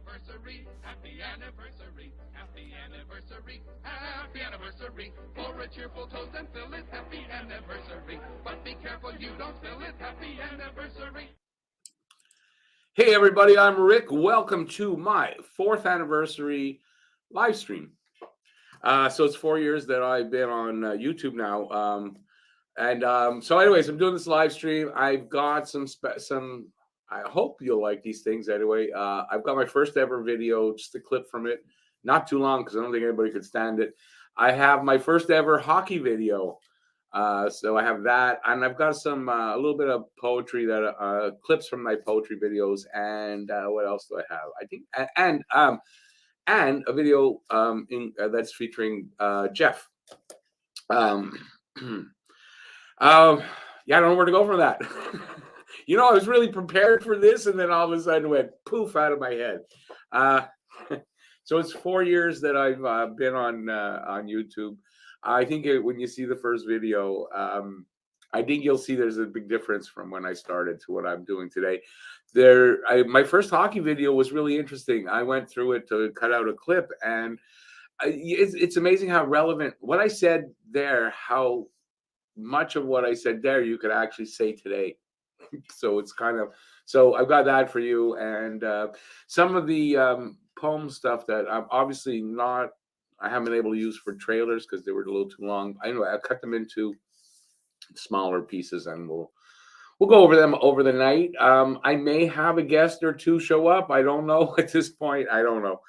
anniversary, happy anniversary, happy anniversary, happy anniversary. Pour a cheerful toast and fill it, happy anniversary. But be careful you don't spill it, happy anniversary. Hey everybody, I'm Rick. Welcome to my 4th anniversary live stream. So it's 4 years that I've been on YouTube now. So anyways, I'm doing this live stream. I've got some, I hope you'll like these things anyway. I've got my first ever video, just a clip from it. Not too long because I don't think anybody could stand it. I have my first ever hockey video. So I have that, and I've got some a little bit of poetry that clips from my poetry videos, and what else do I have? I think and a video that's featuring Jeff. Yeah, I don't know where to go from that. I was really prepared for this, and then all of a sudden it went poof out of my head. So it's 4 years that I've been on YouTube. I think when you see the first video, I think you'll see there's a big difference from when I started to what I'm doing today. My first hockey video was really interesting. I went through it to cut out a clip, and it's amazing how relevant what I said there, how much of what I said there you could actually say today. So it's so I've got that for you, and some of the poem stuff that I'm obviously I haven't been able to use for trailers because they were a little too long. Anyway, I cut them into smaller pieces, and we'll go over them over the night. I may have a guest or two show up. I don't know at this point. I don't know.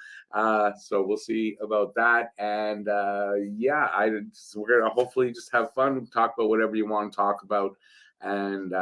So we'll see about that. And we're gonna hopefully just have fun, talk about whatever you want to talk about, and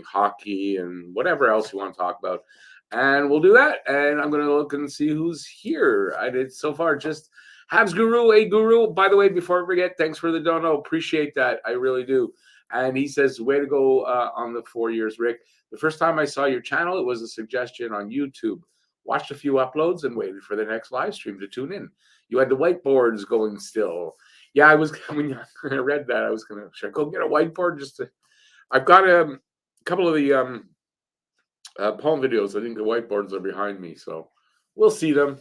hockey and whatever else you want to talk about. And we'll do that. And I'm gonna look and see who's here. I did so far just Habs Guru, a Guru. By the way, before I forget, thanks for the dono. Appreciate that. I really do. And he says, way to go on the 4 years, Rick. The first time I saw your channel, it was a suggestion on YouTube. Watched a few uploads and waited for the next live stream to tune in. You had the whiteboards going still. Yeah, when I read that, I was going to, should I go get a whiteboard? I've got a couple of the poem videos. I think the whiteboards are behind me, so we'll see them.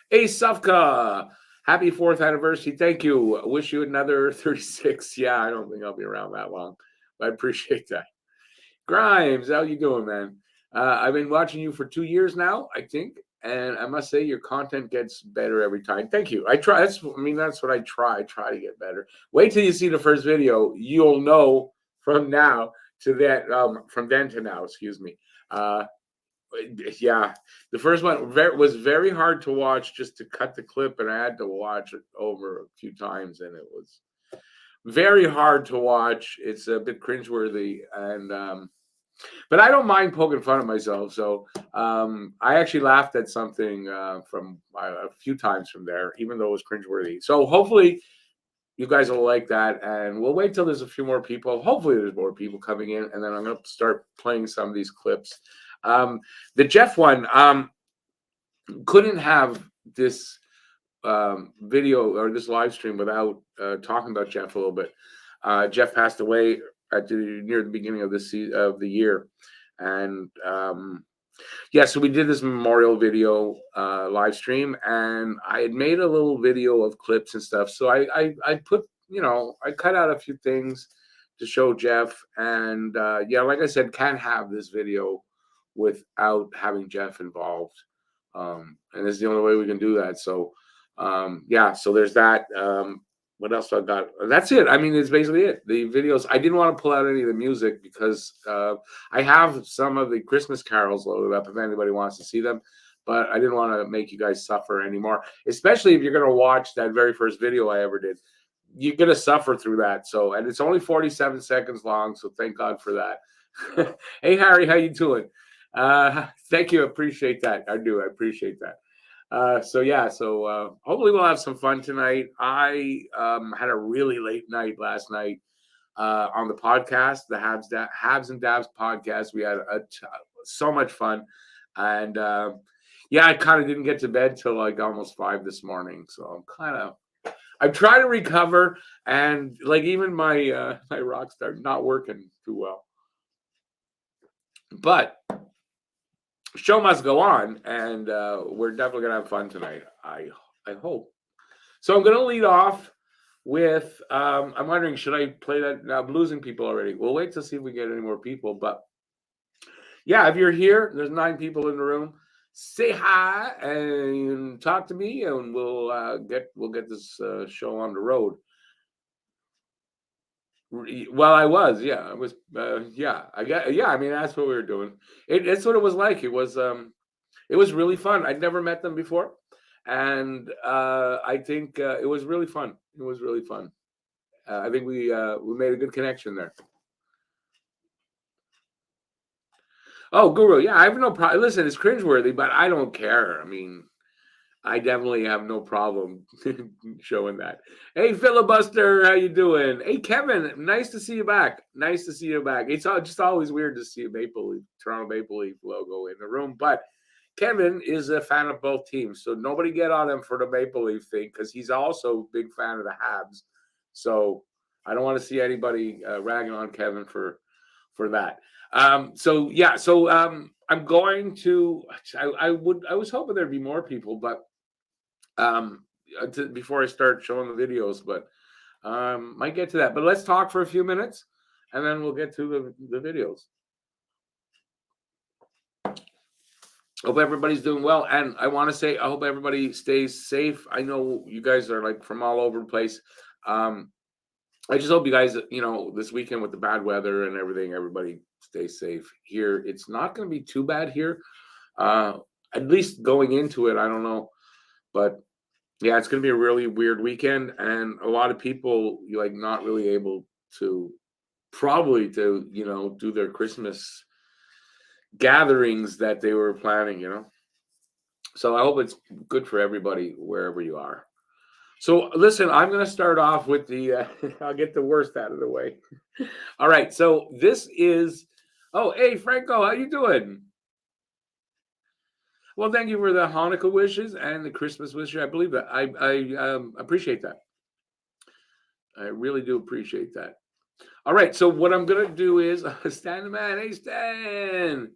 Hey, Sufka. Happy 4th anniversary. Thank you. I wish you another 36. Yeah, I don't think I'll be around that long, but I appreciate that. Grimes, how you doing, man? I've been watching you for 2 years now, I think, and I must say your content gets better every time. Thank you. I try. That's what I try. I try to get better. Wait till you see the first video. You'll know from now to that. From then to now. Excuse me. Yeah, the first one was very hard to watch just to cut the clip, and I had to watch it over a few times, and it was very hard to watch. It's a bit cringeworthy, and but I don't mind poking fun at myself. So I actually laughed at something from a few times from there, even though it was cringeworthy. So hopefully you guys will like that, and we'll wait till there's a few more people. Hopefully there's more people coming in, and then I'm going to start playing some of these clips. The Jeff one, couldn't have this video or this live stream without talking about Jeff a little bit. Jeff passed away near the beginning of the year, and so we did this memorial video live stream, and I had made a little video of clips and stuff. So I put, I cut out a few things to show Jeff, and like I said, can't have this video without having Jeff involved, and it's the only way we can do that. So so there's that. What else I got? That's it. I mean, it's basically it. The videos, I didn't want to pull out any of the music because I have some of the Christmas carols loaded up if anybody wants to see them, but I didn't want to make you guys suffer anymore, especially if you're going to watch that very first video I ever did. You're going to suffer through that. So, and it's only 47 seconds long, so thank God for that. Hey, Harry, how you doing? Thank you. Appreciate that. I do. I appreciate that. So hopefully we'll have some fun tonight. I had a really late night last night on the podcast, the Habs and Dabs podcast. We had so much fun, and I kind of didn't get to bed till like almost 5 this morning. So I'm trying to recover, and like even my my Rockstar not working too well. But show must go on, and we're definitely gonna have fun tonight. I hope. So I'm gonna lead off with. I'm wondering, should I play that? Now I'm losing people already. We'll wait to see if we get any more people. But yeah, if you're here, there's 9 people in the room. Say hi and talk to me, and we'll get this show on the road. Well, I was, yeah, I was, yeah, yeah. I mean, that's what we were doing. It's what it was like. It was really fun. I'd never met them before, and I think it was really fun. It was really fun. I think we made a good connection there. Oh, Guru, yeah, I have no problem. Listen, it's cringeworthy, but I don't care. I mean, I definitely have no problem showing that. Hey, filibuster, how you doing? Hey, Kevin, nice to see you back. Nice to see you back. It's just always weird to see a Toronto Maple Leaf logo in the room, but Kevin is a fan of both teams, so nobody get on him for the Maple Leaf thing because he's also a big fan of the Habs. So I don't want to see anybody ragging on Kevin for that. So yeah, so I'm going to. I was hoping there'd be more people, but before I start showing the videos, but might get to that. But let's talk for a few minutes, and then we'll get to the videos. Hope everybody's doing well, and I want to say I hope everybody stays safe. I know you guys are like from all over the place. I just hope you guys, this weekend with the bad weather and everything, everybody stays safe. Here, it's not going to be too bad here. At least going into it, I don't know, but yeah, it's going to be a really weird weekend, and a lot of people like not really able to probably do their Christmas gatherings that they were planning. So I hope it's good for everybody wherever you are. So listen, I'm going to start off with the. I'll get the worst out of the way. All right, so this is. Oh, hey Franco, how you doing? Well, thank you for the Hanukkah wishes and the Christmas wishes. I believe that. I appreciate that. I really do appreciate that. All right, so what I'm going to do is Stan the man. Hey, Stan.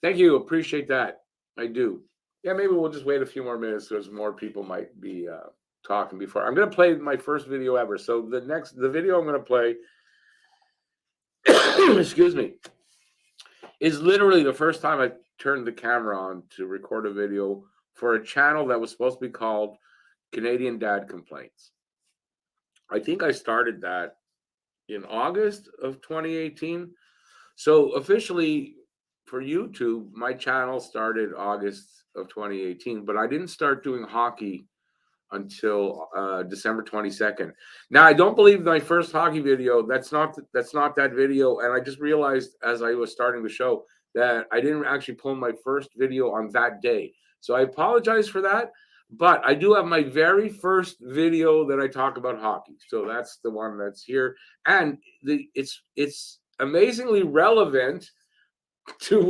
Thank you. Appreciate that. I do. Yeah, maybe we'll just wait a few more minutes because more people might be talking before. I'm going to play my first video ever. So the video I'm going to play, excuse me, is literally the first time I turned the camera on to record a video for a channel that was supposed to be called Canadian Dad Complaints. I think I started that in August of 2018. So officially for YouTube, my channel started August of 2018, but I didn't start doing hockey until December 22nd. Now, I don't believe my first hockey video, that's not that video. And I just realized as I was starting the show that I didn't actually pull my first video on that day. So I apologize for that. But I do have my very first video that I talk about hockey. So that's the one that's here. And it's amazingly relevant to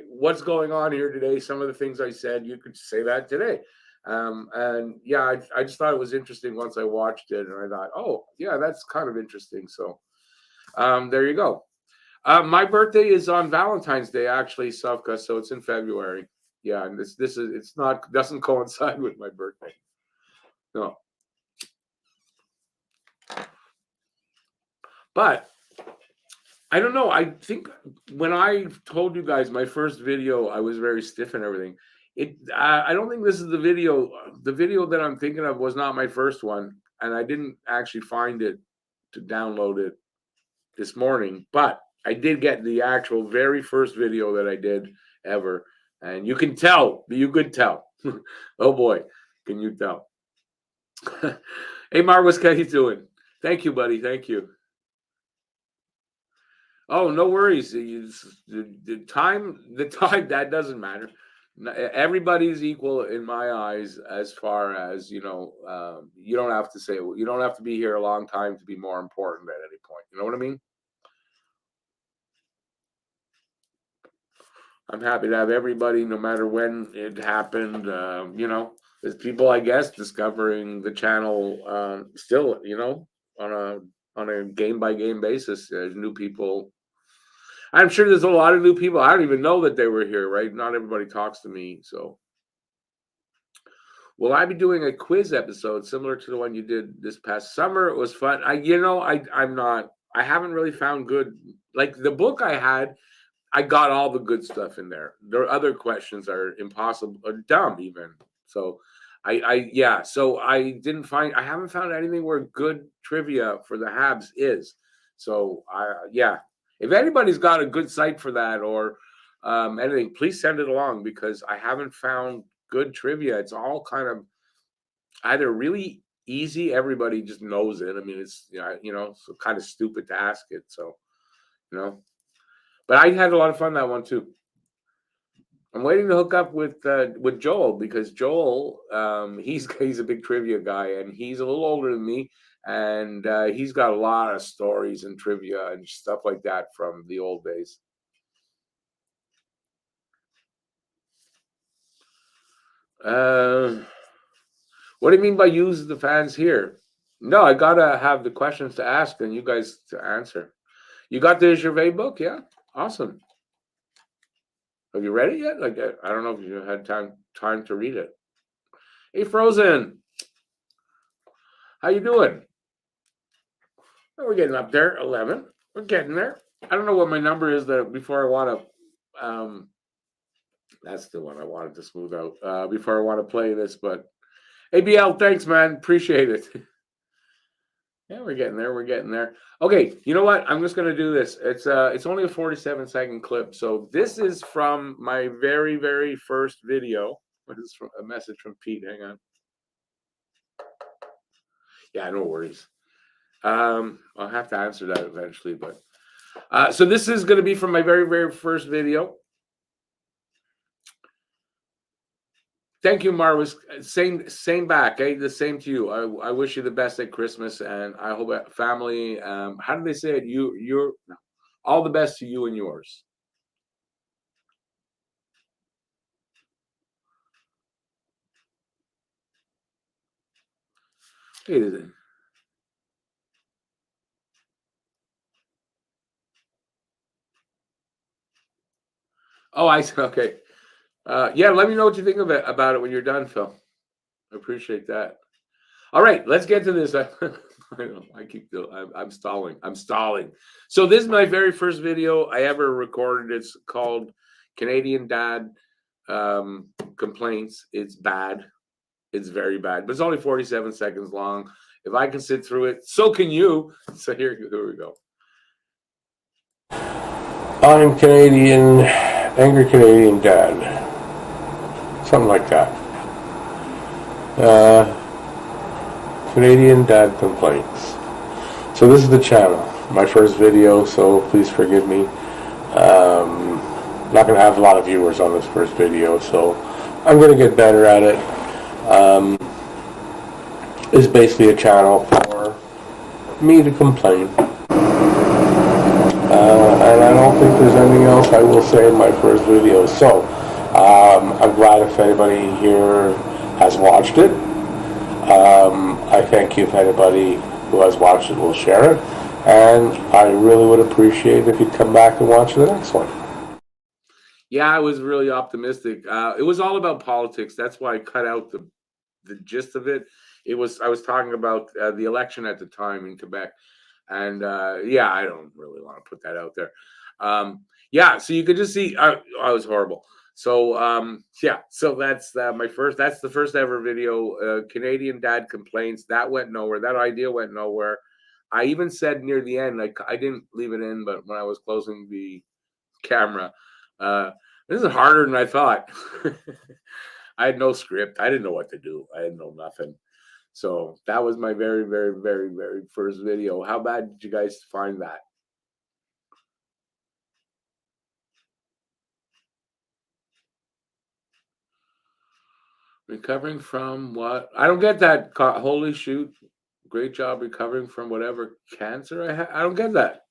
what's going on here today. Some of the things I said, you could say that today. And yeah, I just thought it was interesting once I watched it, and I thought, oh yeah, that's kind of interesting. So there you go. My birthday is on Valentine's Day, actually, Sofka, so it's in February. Yeah, and doesn't coincide with my birthday. No. But I don't know. I think when I told you guys my first video, I was very stiff and everything. I don't think this is the video. The video that I'm thinking of was not my first one, and I didn't actually find it to download it this morning. But I did get the actual very first video that I did ever, and you can tell. You could tell. Oh boy, can you tell? Hey, Marwis, how you doing? Thank you, buddy. Thank you. Oh, no worries. The time, that doesn't matter. Everybody's equal in my eyes as far as, you don't have to say, you don't have to be here a long time to be more important at any point. You know what I mean? I'm happy to have everybody, no matter when it happened. There's people, I guess, discovering the channel still, on a game by game basis. There's new people. I'm sure there's a lot of new people. I don't even know that they were here, right? Not everybody talks to me, so. Will I be doing a quiz episode similar to the one you did this past summer? It was fun. I'm not. I haven't really found good. Like the book I had, I got all the good stuff in there. There other questions are impossible or dumb even. So, yeah. So I didn't find. I haven't found anything where good trivia for the Habs is. So yeah. If anybody's got a good site for that or anything, please send it along because I haven't found good trivia. It's all kind of either really easy, everybody just knows it. I mean, it's so kind of stupid to ask it. So, you know, but I had a lot of fun that one too. I'm waiting to hook up with Joel because Joel, he's a big trivia guy and he's a little older than me, and he's got a lot of stories and trivia and stuff like that from the old days. What do you mean by use the fans here? No, I gotta have the questions to ask and you guys to answer. You got the Gervais book, yeah? Awesome. Have you read it yet? Like I don't know if you had time to read it. Hey, Frozen, how you doing? Oh, we're getting up there. 11. We're getting there. I don't know what my number is that before I want to. That's the one I wanted to smooth out before I want to play this. But ABL, thanks, man. Appreciate it. Yeah, we're getting there. We're getting there. Okay, you know what? I'm just gonna do this. It's only a 47-second clip. So this is from my very, very first video. What is a message from Pete? Hang on. Yeah, no worries. I'll have to answer that eventually, but so this is gonna be from my very, very first video. Thank you, Marvis. Same back. Eh? The same to you. I wish you the best at Christmas, and I hope that family. How do they say it? You're all the best to you and yours. Hey, oh, I see. Okay. Yeah, let me know what you think of it about it when you're done, Phil. I appreciate that. All right, let's get to this. I know I keep I'm stalling. I'm stalling. So this is my very first video I ever recorded. It's called Canadian Dad Complaints. It's bad. It's very bad, but it's only 47 seconds long. If I can sit through it, so can you. So here we go. I'm Canadian, angry Canadian dad. Something like that. Canadian dad complaints. So this is the channel, my first video, so please forgive me. Not going to have a lot of viewers on this first video, so I'm going to get better at it. It's basically a channel for me to complain. And I don't think there's anything else I will say in my first video. So, I'm glad if anybody here has watched it. I thank you if anybody who has watched it will share it. And I really would appreciate it if you'd come back and watch the next one. Yeah, I was really optimistic. It was all about politics. That's why I cut out the gist of it. I was talking about the election at the time in Quebec. And yeah, I don't really want to put that out there. Yeah, so you could just see I was horrible. So yeah, so that's that's the first ever video. Canadian Dad Complaints. That went nowhere. That idea went nowhere. I even said near the end, like I didn't leave it in, but when I was closing the camera, this is harder than I thought. I had no script. I didn't know what to do. I didn't know nothing. So that was my very, very, very, very first video. How bad did you guys find that? Recovering from what? I don't get that. Holy shoot. Great job recovering from whatever cancer I had. I don't get that.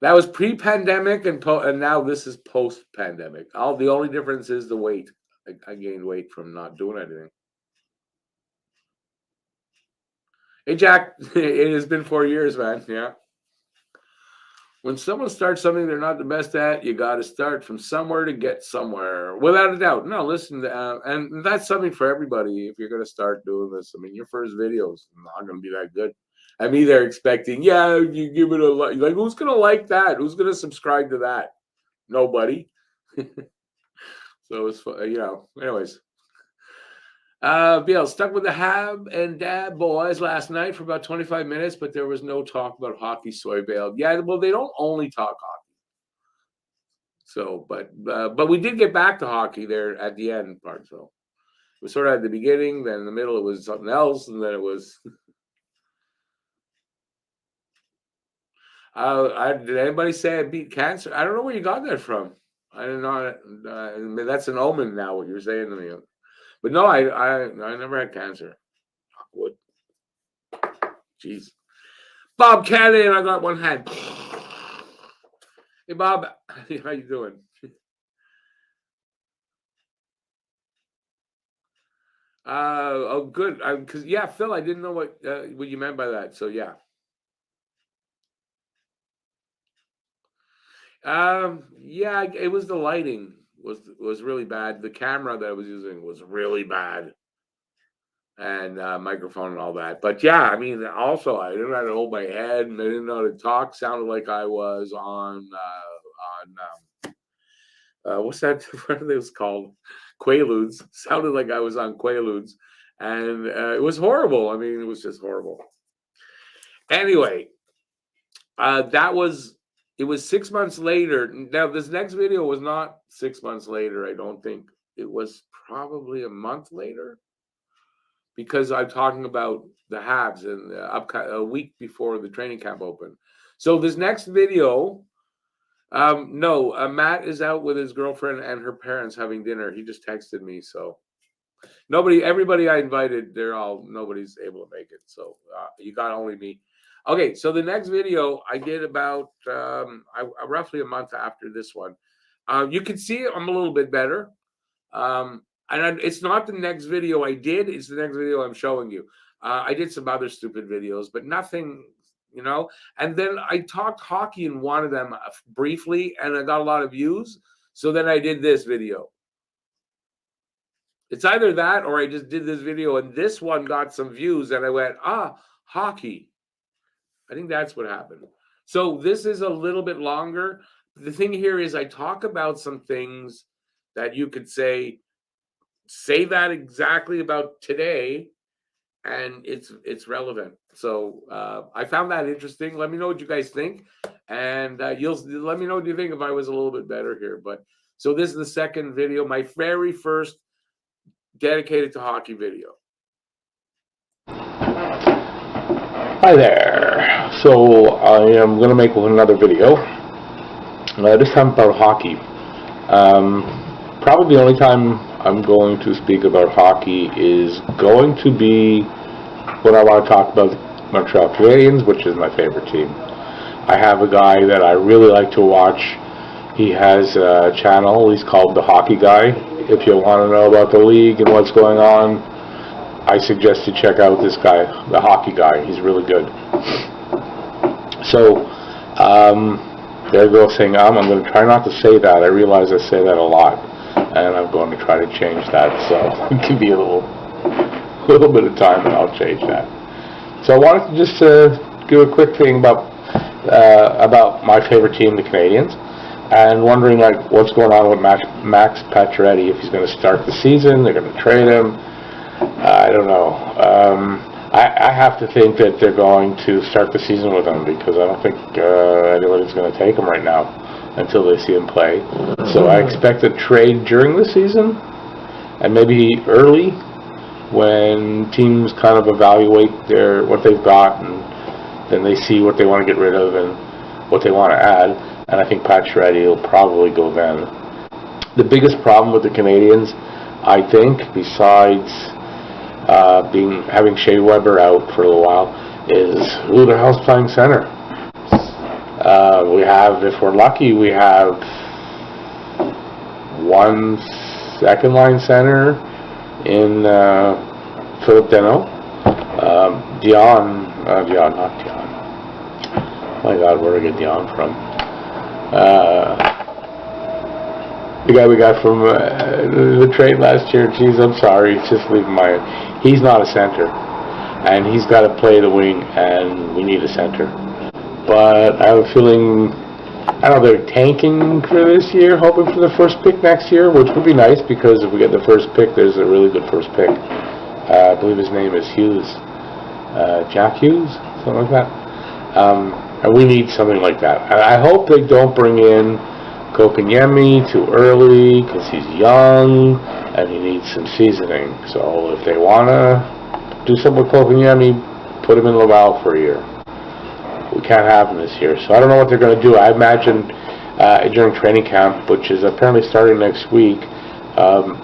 That was pre-pandemic and now this is post-pandemic. The only difference is the weight. I gained weight from not doing anything. Hey, Jack, it has been 4 years, man. Yeah. When someone starts something they're not the best at, you got to start from somewhere to get somewhere, without a doubt. No, listen, and that's something for everybody. If you're going to start doing this, I mean, your first video is not going to be that good. I mean, they're expecting, yeah, you give it a like. Like, who's going to like that? Who's going to subscribe to that? Nobody. So it's, anyways. Bill, stuck with the Hab and Dad boys last night for about 25 minutes, but there was no talk about hockey, so I bailed. Yeah, well, they don't only talk hockey. So, but we did get back to hockey there at the end part. So it was sort of at the beginning, then in the middle it was something else, and then it was. Did anybody say I beat cancer? I don't know where you got that from. I don't know. I mean, that's an omen now. What you're saying to me, but no, I never had cancer. What? Jeez. Bob Cannon, I got one hand. Hey, Bob, how you doing? Oh, good. Because yeah, Phil, I didn't know what you meant by that. So yeah. Yeah, it was the lighting was really bad. The camera that I was using was really bad, and microphone and all that. But yeah, I mean, also I didn't know how to hold my head, and I didn't know how to talk. Sounded like I was on what's that? What are those called? Quaaludes. Sounded like I was on Quaaludes, and it was horrible. I mean, it was just horrible. Anyway, it was 6 months later. Now, this next video was not 6 months later, I don't think. It was probably a month later, because I'm talking about the Habs and a week before the training camp opened. So this next video, Matt is out with his girlfriend and her parents having dinner. He just texted me, so everybody I invited, nobody's able to make it. So you got only me. Okay, so the next video I did about roughly a month after this one. You can see I'm a little bit better. And it's not the next video I did. It's the next video I'm showing you. I did some other stupid videos, but nothing, And then I talked hockey in one of them briefly, and I got a lot of views. So then I did this video. It's either that or I just did this video, and this one got some views, and I went, hockey. I think that's what happened. So this is a little bit longer. The thing here is I talk about some things that you could say that exactly about today, and it's relevant. So I found that interesting. Let me know what you guys think, and you'll let me know what you think if I was a little bit better here. But so this is the second video, my very first dedicated to hockey video. Hi there. So I am going to make another video, this time about hockey. Probably the only time I'm going to speak about hockey is going to be when I want to talk about the Montreal Canadiens, which is my favorite team. I have a guy that I really like to watch. He has a channel. He's called The Hockey Guy. If you want to know about the league and what's going on, I suggest you check out this guy, The Hockey Guy. He's really good. So, there goes saying I'm going to try not to say that. I realize I say that a lot, and I'm going to try to change that. So it can be a little bit of time, and I'll change that. So I wanted to just give a quick thing about my favorite team, the Canadiens, and wondering what's going on with Max Pacioretty, if he's going to start the season, they're going to trade him. I don't know. I have to think that they're going to start the season with him, because I don't think anybody's going to take him right now until they see him play. So I expect a trade during the season, and maybe early, when teams kind of evaluate what they've got, and then they see what they want to get rid of and what they want to add. And I think Pacioretty will probably go then. The biggest problem with the Canadiens, I think, besides having Shea Weber out for a little while, is who the hell's playing center. If we're lucky, we have one second line center in Philip Deneau, Dion, not Dion. My God, where did I get Dion from? The guy we got from the trade last year. Geez, I'm sorry. It's just leaving my... He's not a center. And he's got to play the wing, and we need a center. But I have a feeling... I don't know, they're tanking for this year, hoping for the first pick next year, which would be nice, because if we get the first pick, there's a really good first pick. I believe his name is Hughes. Jack Hughes? Something like that. And we need something like that. I hope they don't bring in Kokanyemi too early, because he's young, and he needs some seasoning. So if they want to do something with Kokanyemi, put him in Laval for a year. We can't have him this year. So I don't know what they're going to do. I imagine during training camp, which is apparently starting next week,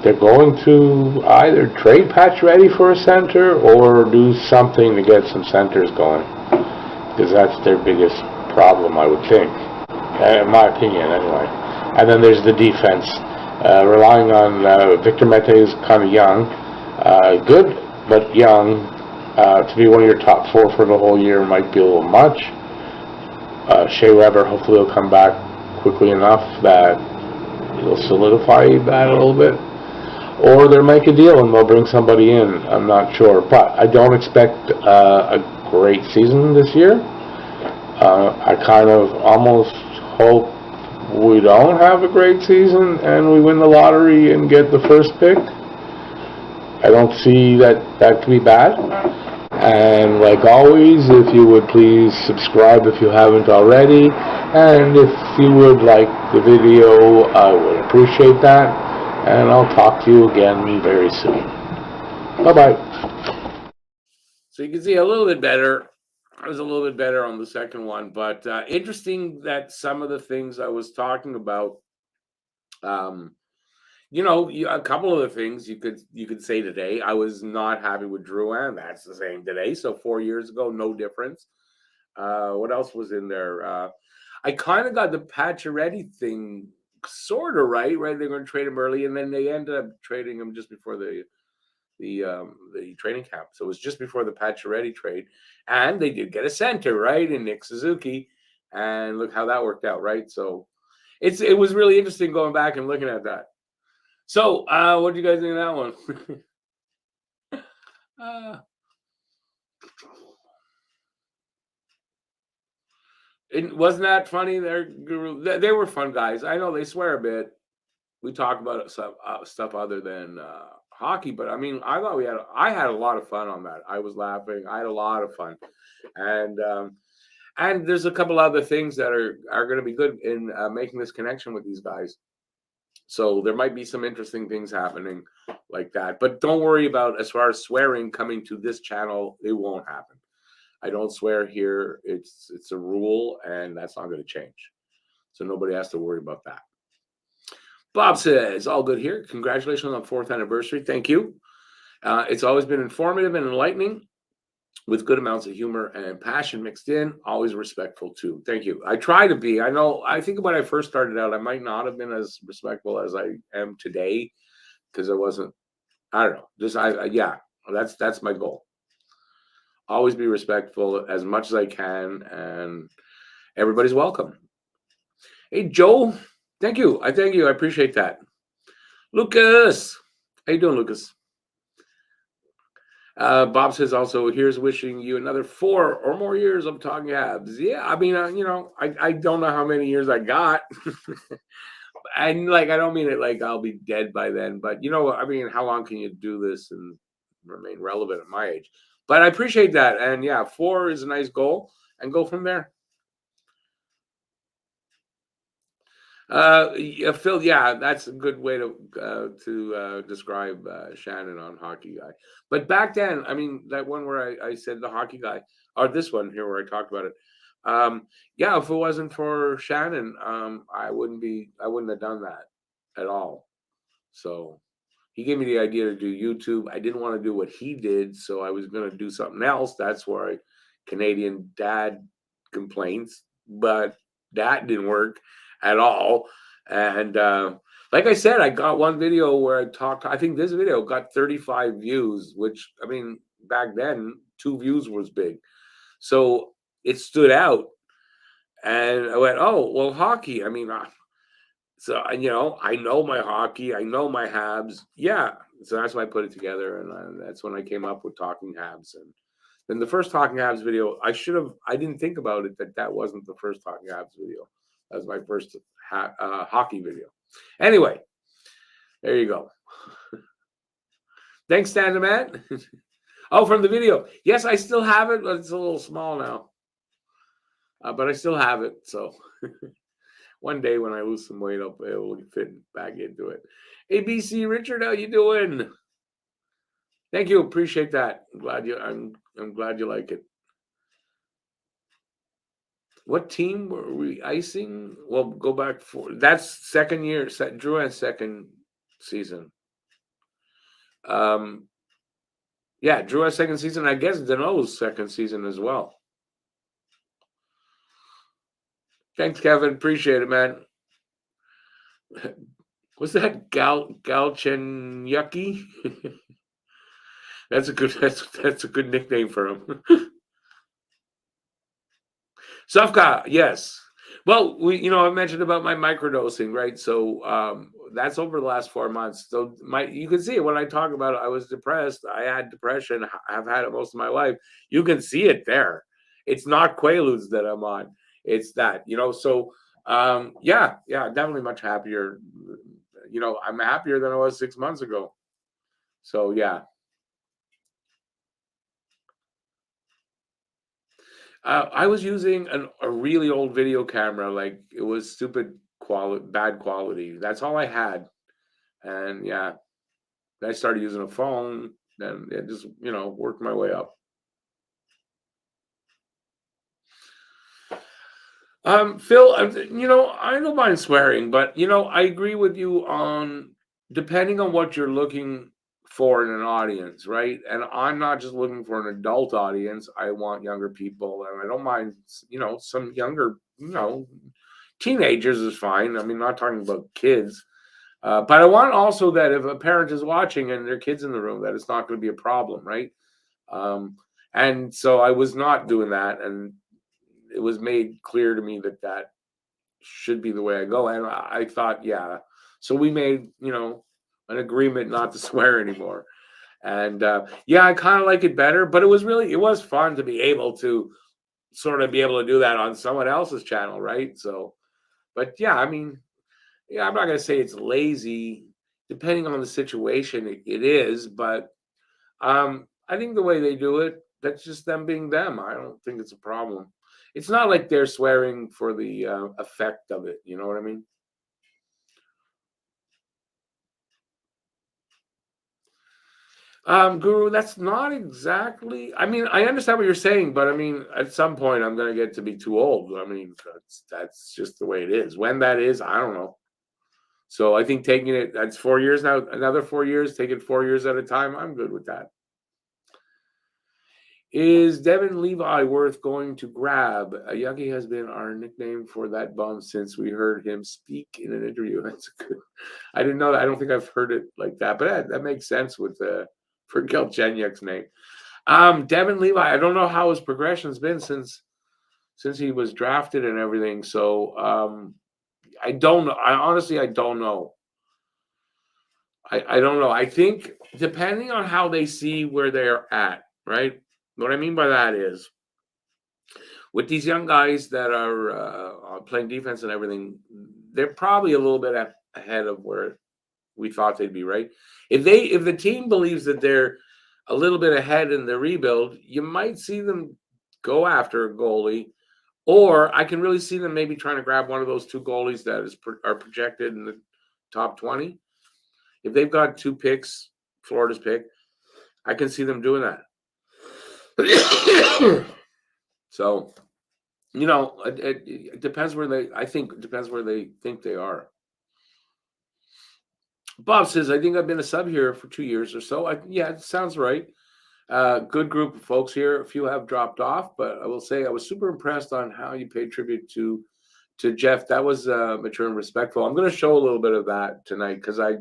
they're going to either trade Pacioretty for a center or do something to get some centers going, because that's their biggest problem, I would think, in my opinion anyway. And then there's the defense. Relying on Victor Mete is kind of young, good but young. To be one of your top four for the whole year might be a little much. Shea Weber, hopefully he'll come back quickly enough that he'll solidify that a little bit. Or they'll make a deal and they'll bring somebody in. I'm not sure. But I don't expect a great season this year. I kind of almost hope we don't have a great season and we win the lottery and get the first pick. I don't see that could be bad. And like always, if you would please subscribe if you haven't already, and if you would like the video, I would appreciate that, and I'll talk to you again very soon. Bye-bye. So you can see a little bit better. I was a little bit better on the second one, but interesting that some of the things I was talking about, a couple of the things you could say today. I was not happy with Drouin. That's the same today. So 4 years ago, no difference. What else was in there? I kind of got the Pacioretty thing sort of right. They're going to trade him early, and then they ended up trading him just before the training camp. So it was just before the Pacioretty trade, and they did get a center, right, in Nick Suzuki, and look how that worked out, right? So it was really interesting going back and looking at that. So, what do you guys think of that one? It wasn't that funny. They were fun guys. I know they swear a bit. We talk about stuff other than hockey, but I mean, I thought I had a lot of fun on that. I was laughing. I had a lot of fun, and there's a couple other things that are going to be good in making this connection with these guys. So there might be some interesting things happening like that. But don't worry about, as far as swearing coming to this channel, it won't happen. I don't swear here. It's a rule, and that's not going to change. So nobody has to worry about that. Bob says, all good here. Congratulations on the 4th anniversary. Thank you. It's always been informative and enlightening, with good amounts of humor and passion mixed in, always respectful too. Thank you. I try to be. I think when I first started out, I might not have been as respectful as I am today, because I wasn't, I don't know, that's my goal. Always be respectful as much as I can, and everybody's welcome. Hey, Joe, thank you. I thank you. I appreciate that. Lucas, how you doing, Lucas? Bob says also, here's wishing you another 4 or more years of talking Habs. Yeah, I mean, I don't know how many years I got. And I don't mean it like I'll be dead by then, but I mean, how long can you do this and remain relevant at my age? But I appreciate that. And yeah, 4 is a nice goal, and go from there. Phil, yeah, that's a good way to describe Shannon on Hockey Guy. But back then, I mean, that one where I said the Hockey Guy, or this one here where I talked about it. Yeah, if it wasn't for Shannon, I wouldn't have done that at all. So he gave me the idea to do YouTube. I didn't want to do what he did, so I was going to do something else. That's where Canadian dad complaints, but that didn't work at all. And like I said, I got one video where I think this video got 35 views, which, I mean, back then, 2 views was big. So it stood out. And I went, oh, well, hockey. I mean, so, you know, I know my hockey. I know my Habs. Yeah. So that's why I put it together. And that's when I came up with Talking Habs. And then the first Talking Habs video, I didn't think about it that wasn't the first Talking Habs video. That was my first hockey video. Anyway, there you go. Thanks, Stand Man. Oh, from the video. Yes, I still have it, but it's a little small now. But I still have it. So one day when I lose some weight, I'll be able to fit back into it. ABC Richard, how you doing? Thank you. Appreciate that. I'm glad you like it. What team were we icing? Well, go back that's second year. Drew has second season. Yeah, Drew has second season. I guess Dano's second season as well. Thanks, Kevin. Appreciate it, man. Was that Galchenyucky? That's a good nickname for him. Sufka, yes. Well, I mentioned about my microdosing, right? So that's over the last 4 months. So you can see it when I talk about it. I was depressed. I had depression. I've had it most of my life. You can see it there. It's not Quaaludes that I'm on. It's that, So yeah, definitely much happier. I'm happier than I was 6 months ago. So yeah. I was using a really old video camera, like it was stupid bad quality. That's all I had, and yeah, I started using a phone, and it just worked my way up. Phil, I don't mind swearing, but I agree with you on depending on what you're looking for in an audience, right? And I'm not just looking for an adult audience. I want younger people, and I don't mind, some younger, teenagers is fine. I mean, not talking about kids, but I want also that if a parent is watching and their kids in the room, that it's not going to be a problem, right? And so I was not doing that, and it was made clear to me that should be the way I go. And I thought, yeah. So we made, an agreement not to swear anymore. And yeah, I kind of like it better, but it was fun to be able to sort of be able to do that on someone else's channel, right? So, but yeah, I mean, yeah, I'm not going to say it's lazy. Depending on the situation, it is, but I think the way they do it, that's just them being them. I don't think it's a problem. It's not like they're swearing for the effect of it. You know what I mean? Guru, that's not exactly. I mean, I understand what you're saying, but I mean, at some point, I'm going to get to be too old. I mean, that's just the way it is. When that is, I don't know. So I think taking it, that's 4 years now, another 4 years, take it 4 years at a time. I'm good with that. Is Devin Levi worth going to grab? Yucky has been our nickname for that bum since we heard him speak in an interview. That's good. I didn't know that. I don't think I've heard it like that, but that makes sense with for Galchenyuk's name. Devin Levi, I don't know how his progression's been since he was drafted and everything. So I don't know. I honestly don't know. I don't know. I think depending on how they see where they're at, right? What I mean by that is with these young guys that are playing defense and everything, they're probably a little bit ahead of where we thought they'd be, right? If the team believes that they're a little bit ahead in the rebuild, you might see them go after a goalie, or I can really see them maybe trying to grab one of those 2 goalies that are projected in the top 20. If they've got 2 picks, Florida's pick, I can see them doing that. So, it depends where it depends where they think they are. Bob says, I think I've been a sub here for 2 years or so. Yeah, it sounds right. Good group of folks here. A few have dropped off, but I will say I was super impressed on how you paid tribute to Jeff. That was mature and respectful. I'm going to show a little bit of that tonight because I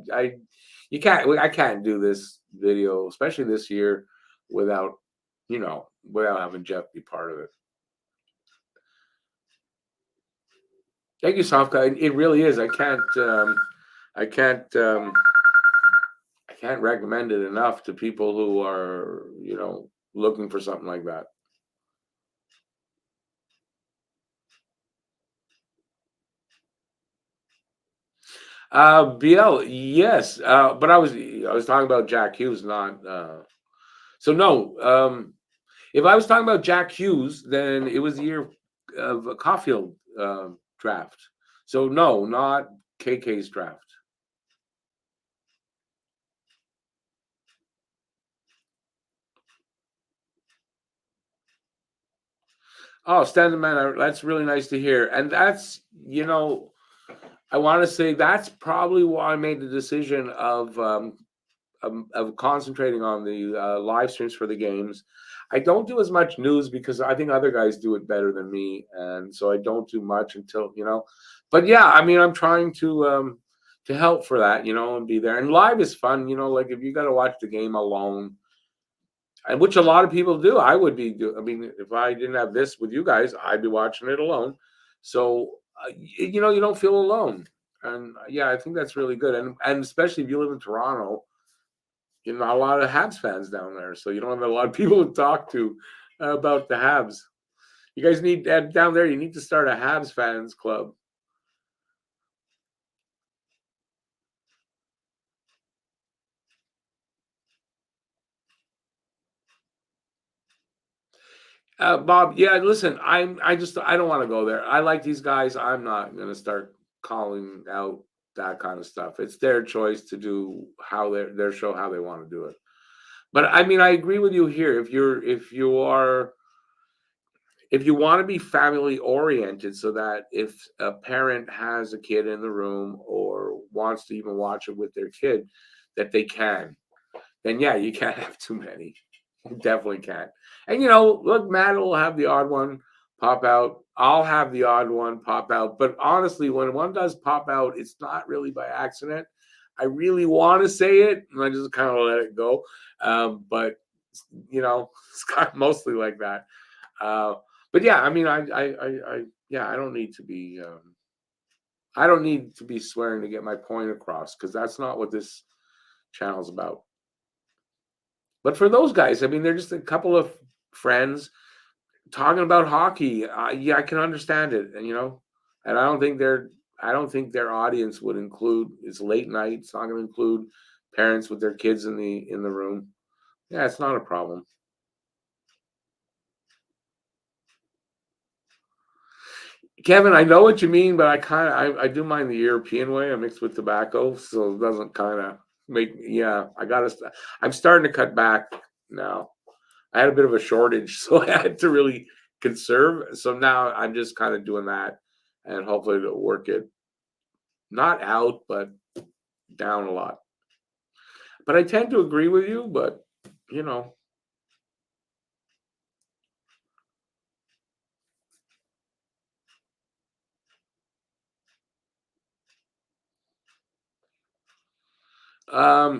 can't do this video, especially this year, without without having Jeff be part of it. Thank you, Sofka. It really is. I can't recommend it enough to people who are, looking for something like that. BL, yes, but I was talking about Jack Hughes, not. So no, if I was talking about Jack Hughes, then it was the year of a Caulfield draft. So no, not KK's draft. Oh, Stand Man, that's really nice to hear. And that's, I want to say that's probably why I made the decision of concentrating on the live streams for the games. I don't do as much news because I think other guys do it better than me, and so I don't do much until. But yeah, I mean, I'm trying to help for that, and be there. And live is fun, like if you got to watch the game alone, and which a lot of people do. I would be I mean, if I didn't have this with you guys, I'd be watching it alone. So you don't feel alone, and yeah, I think that's really good. And especially if you live in Toronto, not a lot of Habs fans down there, so you don't have a lot of people to talk to about the Habs. You guys need down there. You need to start a Habs fans club. Bob, yeah, listen, I don't want to go there. I like these guys. I'm not going to start calling out that kind of stuff. It's their choice to do how their show how they want to do it. But I mean, I agree with you here. If you want to be family oriented, so that if a parent has a kid in the room or wants to even watch it with their kid, that they can, then yeah, you can't have too many. You definitely can't. And look, Matt will have the odd one pop out. I'll have the odd one pop out. But honestly, when one does pop out, it's not really by accident. I really want to say it, and I just kind of let it go. But it's kind of mostly like that. But yeah, I mean, I don't need to be. I don't need to be swearing to get my point across, because that's not what this channel's about. But for those guys, I mean, they're just a couple of friends talking about hockey. Yeah, I can understand it, and and I don't think their audience would include. It's late night. It's not going to include parents with their kids in the room. Yeah, it's not a problem. Kevin, I know what you mean, but I do mind the European way. I mix with tobacco, so it doesn't kind of make. Yeah, I'm starting to cut back now. I had a bit of a shortage, so I had to really conserve. So now I'm just kind of doing that, and hopefully it'll work it not out, but down a lot. But I tend to agree with you, but you know.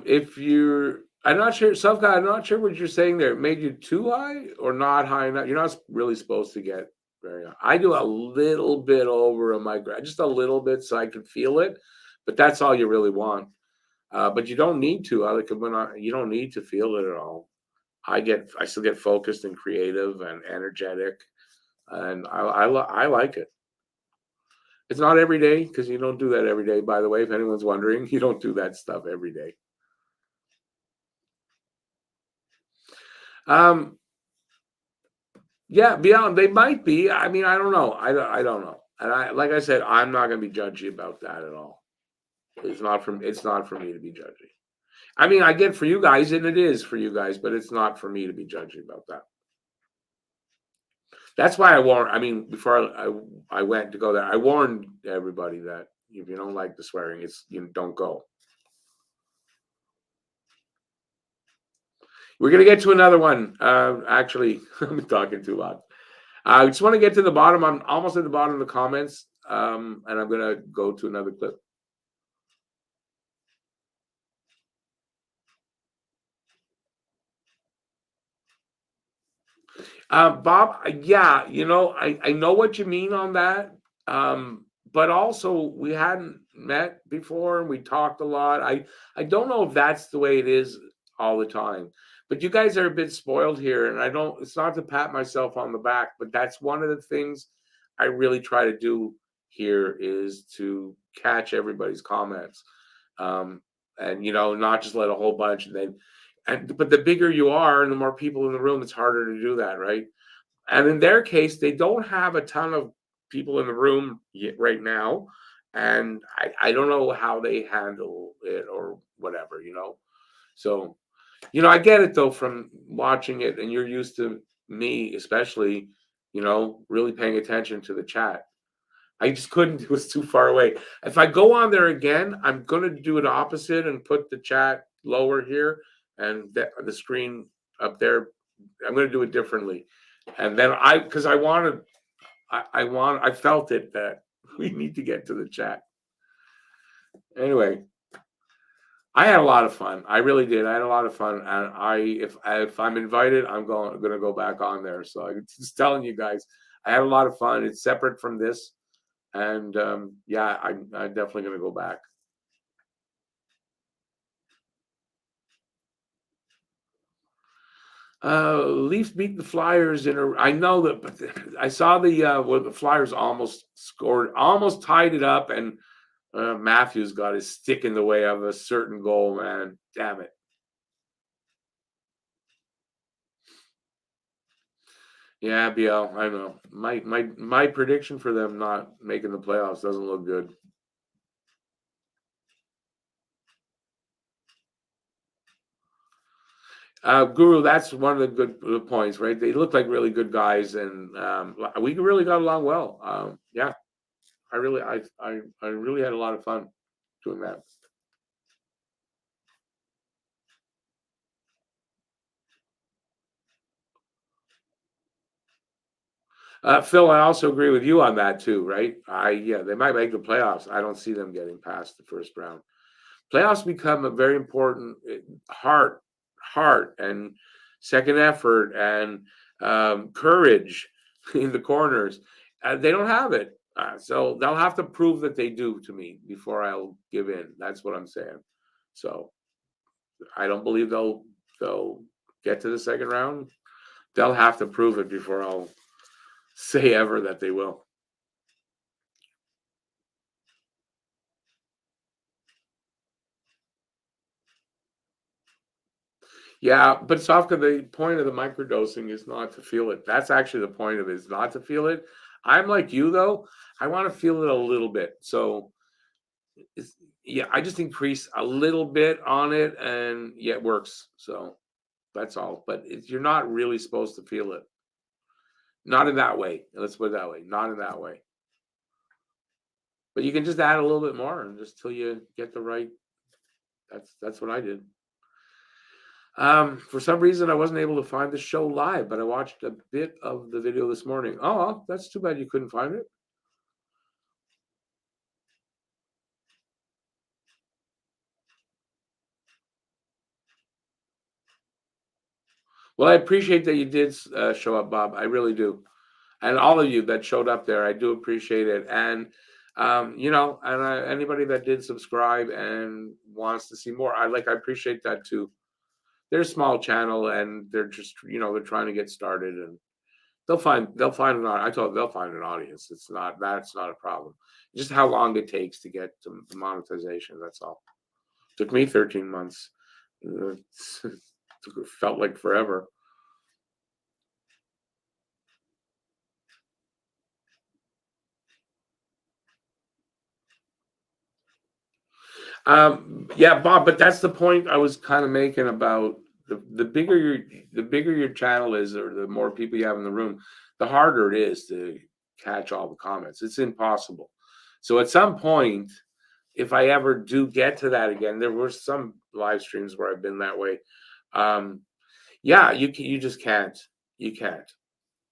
If I'm not sure, I'm not sure what you're saying there. It made you too high or not high enough. You're not really supposed to get very high. I do a little bit over on my just a little bit, so I can feel it, but that's all you really want. But you don't need to. You don't need to feel it at all. I still get focused and creative and energetic, and I like it. It's not every day, because you don't do that every day. By the way, if anyone's wondering, you don't do that stuff every day. Yeah, beyond they might be. I mean, I don't know. I don't know. And like I said, I'm not going to be judgy about that at all. It's not for me to be judgy. I mean, I get for you guys, and it is for you guys, but it's not for me to be judgy about that. That's why I warned. I mean, before I went to go there, I warned everybody that if you don't like the swearing, don't go. We're gonna get to another one. Actually, I'm talking too loud. I just want to get to the bottom. I'm almost at the bottom of the comments, and I'm gonna go to another clip. Bob, yeah, I know what you mean on that. But also we hadn't met before and we talked a lot. I don't know if that's the way it is all the time. But you guys are a bit spoiled here, and it's not to pat myself on the back, but that's one of the things I really try to do here is to catch everybody's comments. Um, and not just let a whole bunch but the bigger you are and the more people in the room, it's harder to do that, right? And in their case, they don't have a ton of people in the room right now. And I don't know how they handle it or whatever. So, I get it though from watching it, and you're used to me, especially, really paying attention to the chat. I just couldn't, it was too far away. If I go on there again, I'm going to do it opposite and put the chat lower here and the screen up there. I'm going to do it differently. And then because I felt it that we need to get to the chat. Anyway, I had a lot of fun. I really did. I had a lot of fun. And if I'm invited, I'm going to go back on there. So I'm just telling you guys, I had a lot of fun. It's separate from this. And yeah, I'm definitely going to go back. Leafs beat the Flyers I know that, but I saw the Flyers almost scored, almost tied it up, and Matthews got his stick in the way of a certain goal, man. Damn it. Yeah, BL, I know. My prediction for them not making the playoffs doesn't look good. Guru, that's one of the good points, right? They look like really good guys, and we really got along well. Yeah, I really had a lot of fun doing that. Phil, I also agree with you on that too, right? Yeah, they might make the playoffs. I don't see them getting past the first round. Playoffs become a very important heart, and second effort and courage in the corners. They don't have it, so they'll have to prove that they do to me before I'll give in. That's what I'm saying. So I don't believe they'll get to the second round. They'll have to prove it before I'll say ever that they will. Yeah, but Safka, the point of the microdosing is not to feel it. That's actually the point of it, is not to feel it. I'm like you though. I want to feel it a little bit. So yeah, I just increase a little bit on it, and yeah, it works. So that's all. But you're not really supposed to feel it. Not in that way. Let's put it that way. Not in that way. But you can just add a little bit more, and just till you get the right. That's what I did. For some reason, I wasn't able to find the show live, but I watched a bit of the video this morning. Oh, that's too bad you couldn't find it. Well, I appreciate that you did show up, Bob. I really do. And all of you that showed up there, I do appreciate it. And, anybody that did subscribe and wants to see more, I appreciate that too. They're a small channel, and they're just, they're trying to get started, and they'll find they'll find an audience. That's not a problem. Just how long it takes to get to monetization. That's all. Took me 13 months. It felt like forever. Yeah, Bob, but that's the point I was kind of making about the bigger your channel is, or the more people you have in the room, the harder it is to catch all the comments. It's impossible. So at some point, if I ever do get to that again, there were some live streams where I've been that way. Yeah, you just can't. You can't.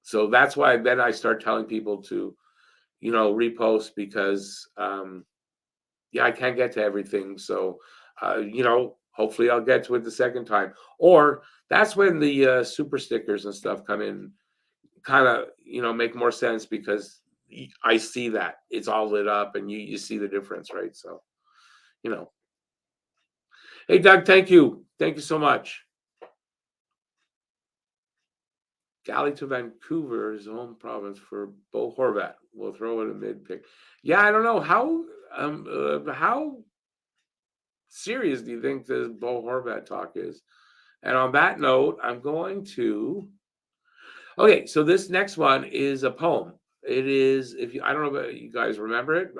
So that's why then I start telling people to, repost, because yeah, I can't get to everything. So hopefully I'll get to it the second time. Or that's when the super stickers and stuff come in. kind of, make more sense because I see that it's all lit up and you see the difference, right? So, hey, Doug, thank you. Thank you so much. Galley to Vancouver, his home province for Bo Horvat. We'll throw it a mid pick. Yeah, I don't know how serious do you think the Bo Horvat talk is? And on that note, I'm going to. Okay, so this next one is a poem. It is, I don't know if you guys remember it.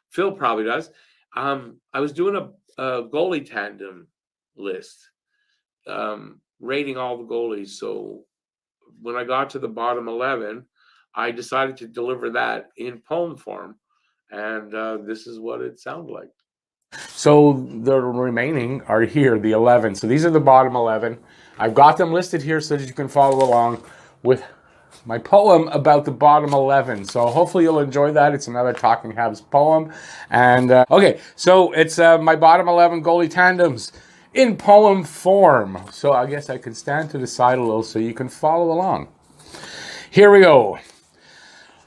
Phil probably does. I was doing a goalie tandem list, rating all the goalies. So when I got to the bottom 11, I decided to deliver that in poem form. And this is what it sounded like. So the remaining are here, the 11. So these are the bottom 11. I've got them listed here so that you can follow along with my poem about the bottom 11. So hopefully you'll enjoy that. It's another Talking Habs poem. And okay, so it's my bottom 11 goalie tandems in poem form. So I guess I can stand to the side a little so you can follow along. Here we go.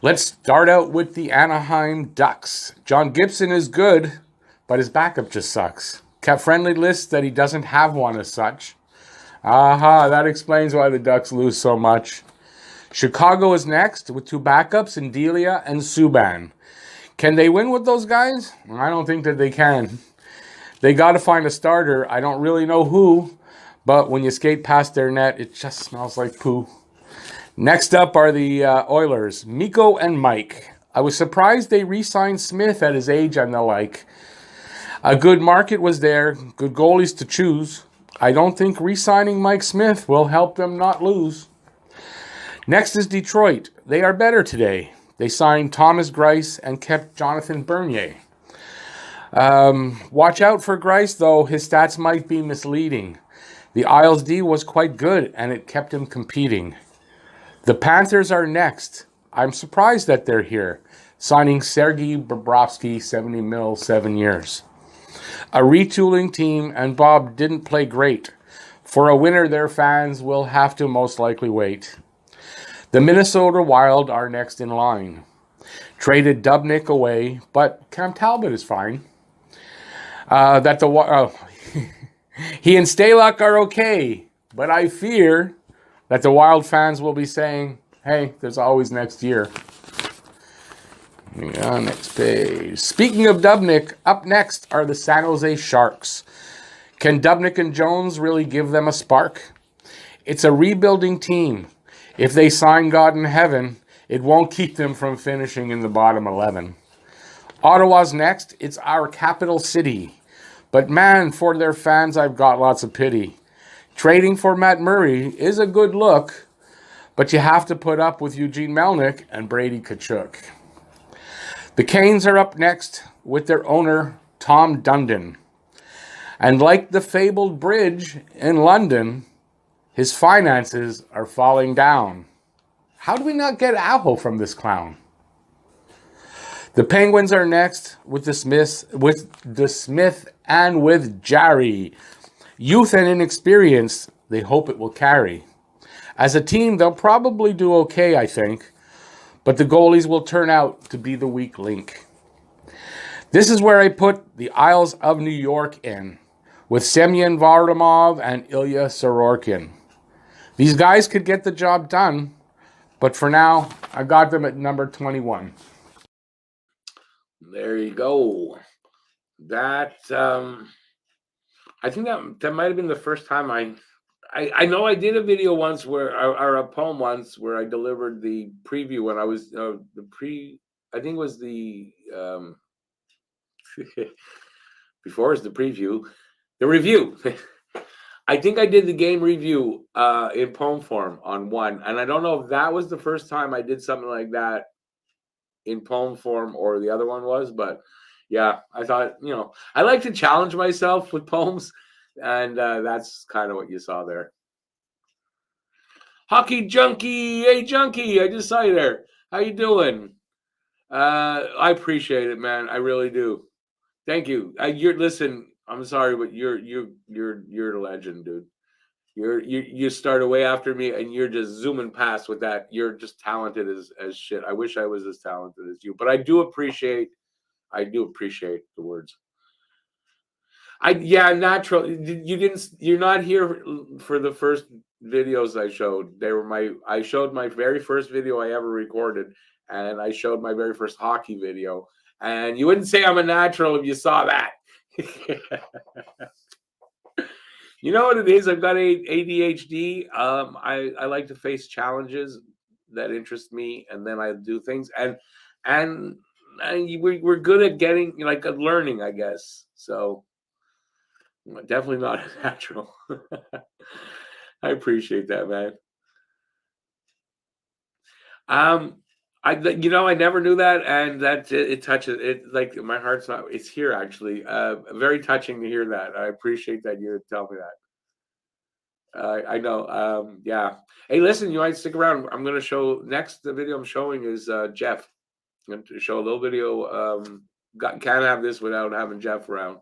Let's start out with the Anaheim Ducks. John Gibson is good, but his backup just sucks. Kept friendly lists that he doesn't have one as such. Aha, that explains why the Ducks lose so much. Chicago is next with 2 backups in Delia and Subban. Can they win with those guys? I don't think that they can. They got to find a starter. I don't really know who, but when you skate past their net, it just smells like poo. Next up are the Oilers, Mikko and Mike. I was surprised they re-signed Smith at his age and the like. A good market was there, good goalies to choose. I don't think re-signing Mike Smith will help them not lose. Next is Detroit. They are better today. They signed Thomas Greiss and kept Jonathan Bernier. Watch out for Greiss, though. His stats might be misleading. The Isles D was quite good, and it kept him competing. The Panthers are next. I'm surprised that they're here, signing Sergei Bobrovsky, 70 mil, 7 years. A retooling team, and Bob didn't play great. For a winner, their fans will have to most likely wait. The Minnesota Wild are next in line. Traded Dubnyk away, but Cam Talbot is fine. He and Stalock are okay, but I fear that the Wild fans will be saying, hey, there's always next year. Next page. Speaking of Dubnyk, up next are the San Jose Sharks. Can Dubnyk and Jones really give them a spark? It's a rebuilding team. If they sign God in heaven, it won't keep them from finishing in the bottom 11. Ottawa's next. It's our capital city. But man, for their fans, I've got lots of pity. Trading for Matt Murray is a good look, but you have to put up with Eugene Melnyk and Brady Tkachuk. The Canes are up next with their owner, Tom Dundon. And like the fabled bridge in London, his finances are falling down. How do we not get Aho from this clown? The Penguins are next with the Smith and with Jarry. Youth and inexperience, they hope it will carry. As a team, they'll probably do okay, I think, but the goalies will turn out to be the weak link. This is where I put the Isles of New York in, with Semyon Varlamov and Ilya Sorokin. These guys could get the job done, but for now, I got them at number 21. There you go. That, I think that might have been the first time I know I did a video once or a poem once where I delivered the preview when I was, I think it was the, before it was the preview, the review. I think I did the game review in poem form on one. And I don't know if that was the first time I did something like that in poem form or the other one was, but yeah, I thought, I like to challenge myself with poems, and that's kind of what you saw there. Hockey Junkie, hey Junkie, I just saw you there. How you doing? I appreciate it, man. I really do. Thank you. Listen, I'm sorry, but you're a legend, dude. You started way after me, and you're just zooming past with that. You're just talented as shit. I wish I was as talented as you, but I do appreciate the words. Natural. You're not here for the first videos I showed. I showed my very first video I ever recorded, and I showed my very first hockey video. And you wouldn't say I'm a natural if you saw that. You know what it is? I've got ADHD. I like to face challenges that interest me, and then I do things. And we're good at getting at learning, I guess. So definitely not a natural. I appreciate that, man. I never knew that, and that it touches it. Like my heart's not. It's here actually. Very touching to hear that. I appreciate that you tell me that. I know. Yeah. Hey, listen, you might stick around. I'm going to show next. The video I'm showing is Jeff. I'm going to show a little video. Can't have this without having Jeff around.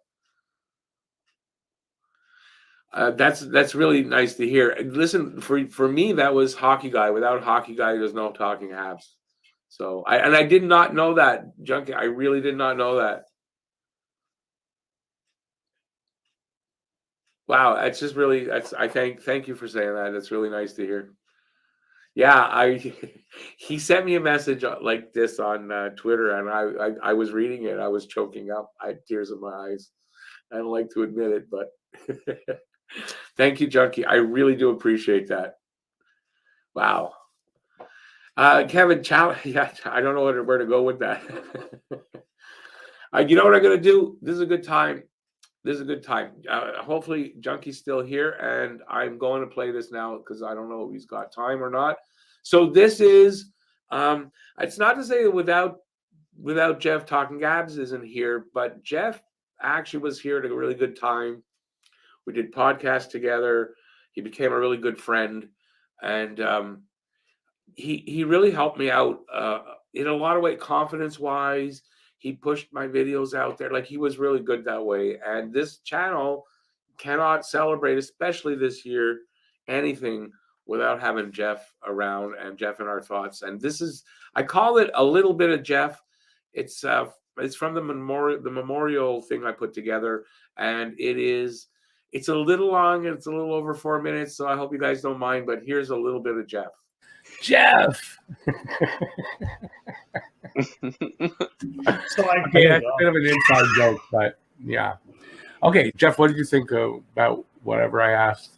That's really nice to hear. Listen, for me, that was Hockey Guy. Without Hockey Guy, there's no Talking Habs. So I did not know that, Junkie. I really did not know that. Wow, that's just really. Thank you for saying that. That's really nice to hear. Yeah, he sent me a message like this on Twitter, and I was reading it. I was choking up. I had tears in my eyes. I don't like to admit it, but thank you, Junkie. I really do appreciate that. Wow. Kevin, yeah, I don't know where to go with that. You know what I'm going to do? This is a good time. Hopefully, Junkie's still here, and I'm going to play this now because I don't know if he's got time or not. So this is, it's not to say that without Jeff, Talking Habs isn't here, but Jeff actually was here at a really good time. We did podcasts together. He became a really good friend, and he really helped me out in a lot of ways, confidence-wise. He pushed my videos out there. Like, he was really good that way. And this channel cannot celebrate, especially this year, anything without having Jeff around and Jeff in our thoughts. And this is, I call it a little bit of Jeff. It's from the memorial thing I put together, and it's a little long, and it's a little over 4 minutes, so I hope you guys don't mind, but here's a little bit of Jeff. Jeff. So that's a bit of an inside joke, but yeah. Okay, Jeff, what did you think about whatever I asked?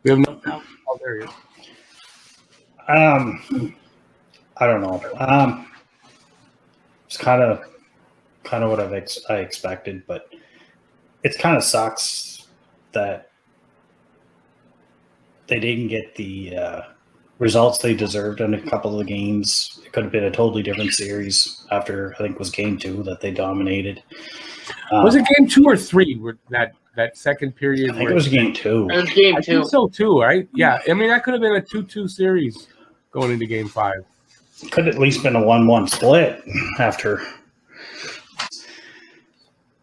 We have no. Oh, there he is. I don't know. It's kind of what I expected, but it kind of sucks that they didn't get the results they deserved in a couple of the games. It could have been a totally different series after, I think it was game 2 that they dominated. Was it game 2 or 3? That second period? I think it was game 2. It was game 2. I think so too, right? Yeah. I mean, that could have been a 2-2 series going into game 5. Could have at least been a 1-1 split after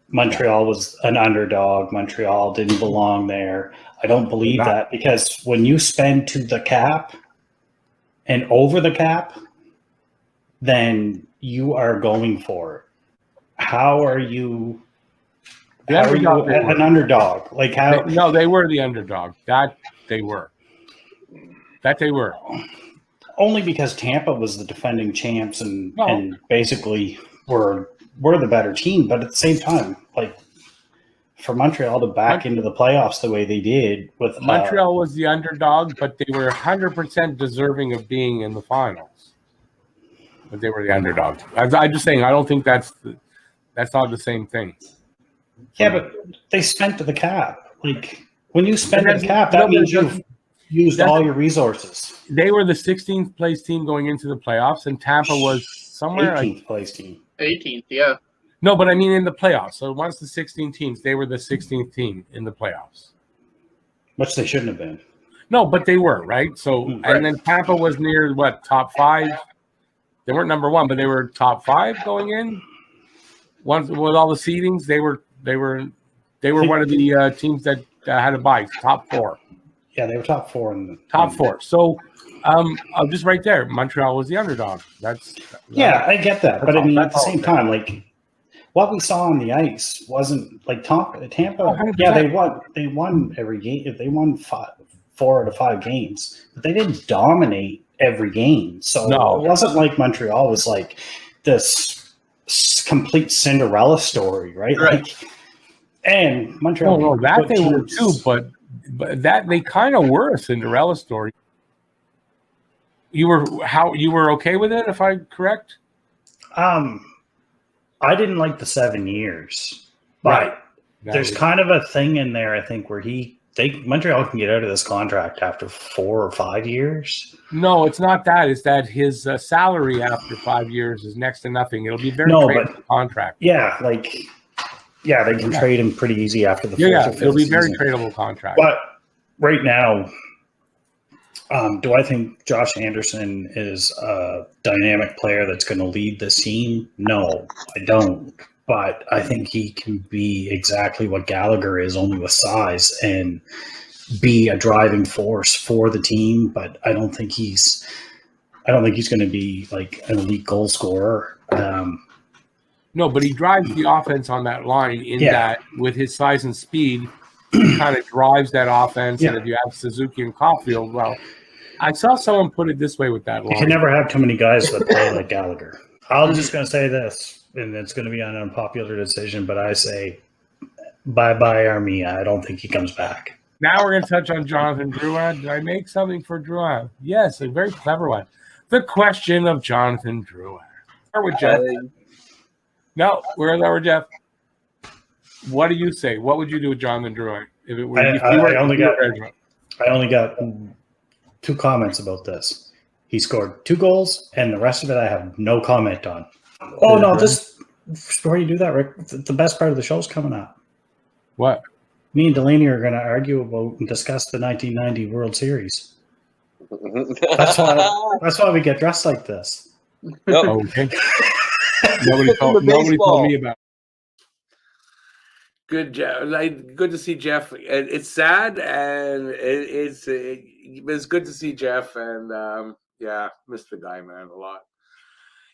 Montreal was an underdog. Montreal didn't belong there. I don't believe that, because when you spend to the cap and over the cap, then you are going for it. How are you an underdog? Like, how? No, they were the underdog. That they were. Only because Tampa was the defending champs and basically were the better team. But at the same time, like, for Montreal to back into the playoffs the way they did with Montreal was the underdog, but they were 100% deserving of being in the finals. But they were the underdog. I'm just saying, I don't think that's not the same thing. Yeah, but they spent to the cap. Like, when you spend the cap, that means you've used all your resources. They were the 16th place team going into the playoffs, and Tampa was somewhere 18th place team. 18th, yeah. No, but I mean in the playoffs. So once the 16 teams, they were the 16th team in the playoffs. Which they shouldn't have been. No, but they were, right? So, and then Tampa was near, top 5? They weren't number 1, but they were top 5 going in. Once with all the seedings, they were one of the teams that had a bye. Top 4. Yeah, they were top 4 in the Top 4. So, just right there, Montreal was the underdog. Yeah, I get that, but I mean, at the same all. time, like what we saw on the ice wasn't like Tampa. Oh, 100%. Yeah, they won. They won every game. They won 4 out of 5 games, but they didn't dominate every game. So No. it wasn't like Montreal was like this complete Cinderella story, right? Right. Like, and Montreal. No, that they were too, but that they kind of were a Cinderella story. You were okay with it, if I'm correct? I didn't like the 7 years, but Right. there's kind of a thing in there, I think, where Montreal can get out of this contract after 4 or 5 years. No, it's not that. It's that his salary after 5 years is next to nothing. It'll be very tradable contract. Yeah, they can trade him pretty easy after the 4th or 5th it'll be very season. tradable contract. But right now, do I think Josh Anderson is a dynamic player that's going to lead this team? No, I don't. But I think he can be exactly what Gallagher is, only with size, and be a driving force for the team. But I don't think he's going to be like an elite goal scorer. No, but he drives the offense on that line that with his size and speed, he kind of drives that offense. Yeah. And if you have Suzuki and Caulfield, well, I saw someone put it this way with that line. You can never have too many guys that play like Gallagher. I'm just going to say this, and it's going to be an unpopular decision, but I say bye-bye Armia. I don't think he comes back. Now we're going to touch on Jonathan Drouin. Did I make something for Drouin? Yes, a very clever one. The question of Jonathan Drouin. Start with Jeff. No, we're Jeff. What do you say? What would you do with Jonathan Drouin? If it were, I only got 2 comments about this. He scored 2 goals, and the rest of it I have no comment on. Oh, no, just before you do that, Rick, the best part of the show is coming up. What? Me and Delaney are going to argue about and discuss the 1990 World Series. That's why we get dressed like this. Okay. Nobody told me about it. Good, Jeff. Good to see Jeff. It's sad, and it's good to see Jeff. And miss the guy, man, a lot.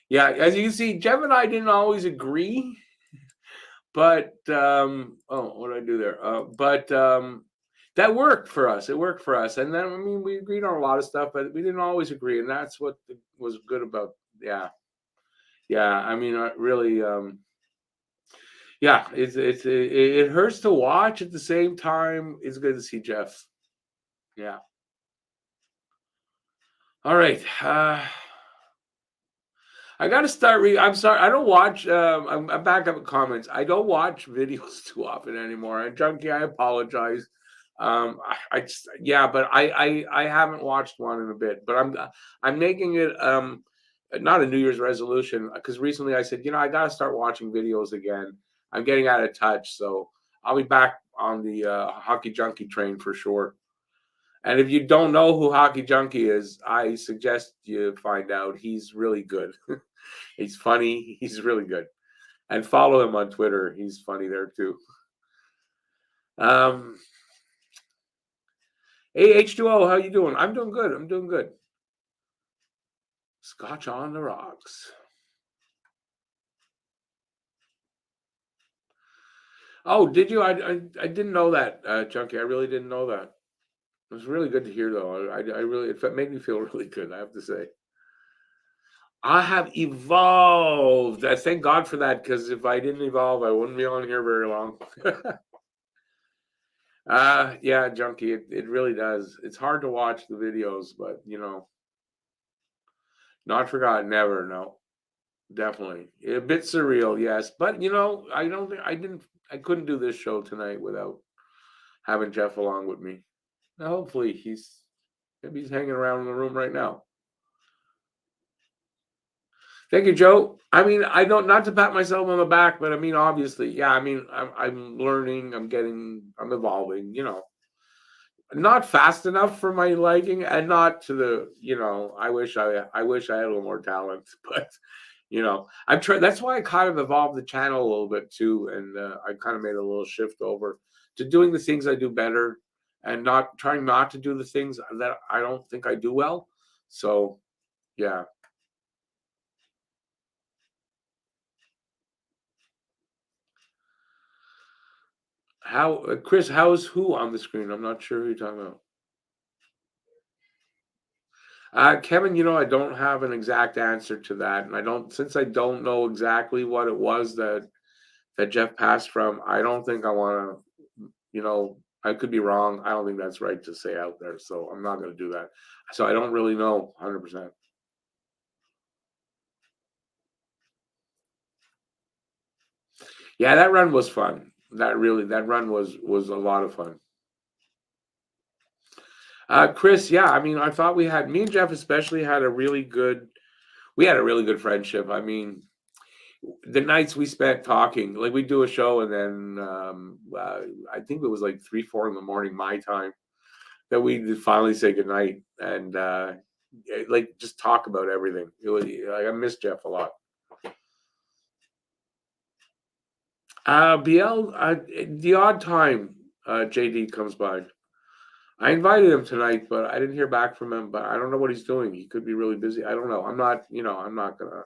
Yeah, as you can see, Jeff and I didn't always agree, but what did I do there? But that worked for us. It worked for us, and then we agreed on a lot of stuff, but we didn't always agree, and that's what was good about. Really. It hurts to watch. At the same time, it's good to see Jeff. Yeah. All right. I got to start I'm sorry. I don't watch. I'm back up in comments. I don't watch videos too often anymore. And Junkie, I apologize. But I haven't watched one in a bit. But I'm making it not a New Year's resolution, because recently I said, I got to start watching videos again. I'm getting out of touch, so I'll be back on the Hockey Junkie train for sure. And if you don't know who Hockey Junkie is, I suggest you find out. He's really good. He's funny. He's really good. And follow him on Twitter. He's funny there too. Hey, H2O, how you doing? I'm doing good. Scotch on the rocks. Oh, did you? I didn't know that, Junkie. I really didn't know that. It was really good to hear, though. It made me feel really good, I have to say. I have evolved. I thank God for that, because if I didn't evolve, I wouldn't be on here very long. Yeah, Junkie, it really does. It's hard to watch the videos, but, not forgotten, never, no. Definitely. A bit surreal, yes. But, I couldn't do this show tonight without having Jeff along with me. Now, hopefully maybe he's hanging around in the room right now. Thank you, Joe. Not to pat myself on the back, but obviously, I'm learning, I'm evolving, not fast enough for my liking, and not to the, I wish I had a little more talent, but You know, I'm trying. That's why I kind of evolved the channel a little bit too, and I kind of made a little shift over to doing the things I do better, and not trying not to do the things that I don't think I do well. So, yeah. How, Chris? How is who on the screen? I'm not sure who you're talking about. Kevin, you know, I don't have an exact answer to that, and since I don't know exactly what it was that Jeff passed from. I don't think I want to, you know, I could be wrong. I don't think that's right to say out there, so I'm not going to do that. So I don't really know 100%. Yeah, that run was fun. That run was a lot of fun. Chris, yeah, I mean, I thought me and Jeff especially had a really good friendship. I mean, the nights we spent talking, like we do a show and then I think it was like 3, 4 in the morning my time that we finally say goodnight and like just talk about everything. It was, like, I miss Jeff a lot. BL, the odd time JD comes by. I invited him tonight, but I didn't hear back from him. But I don't know what he's doing. He could be really busy. I don't know. I'm not gonna.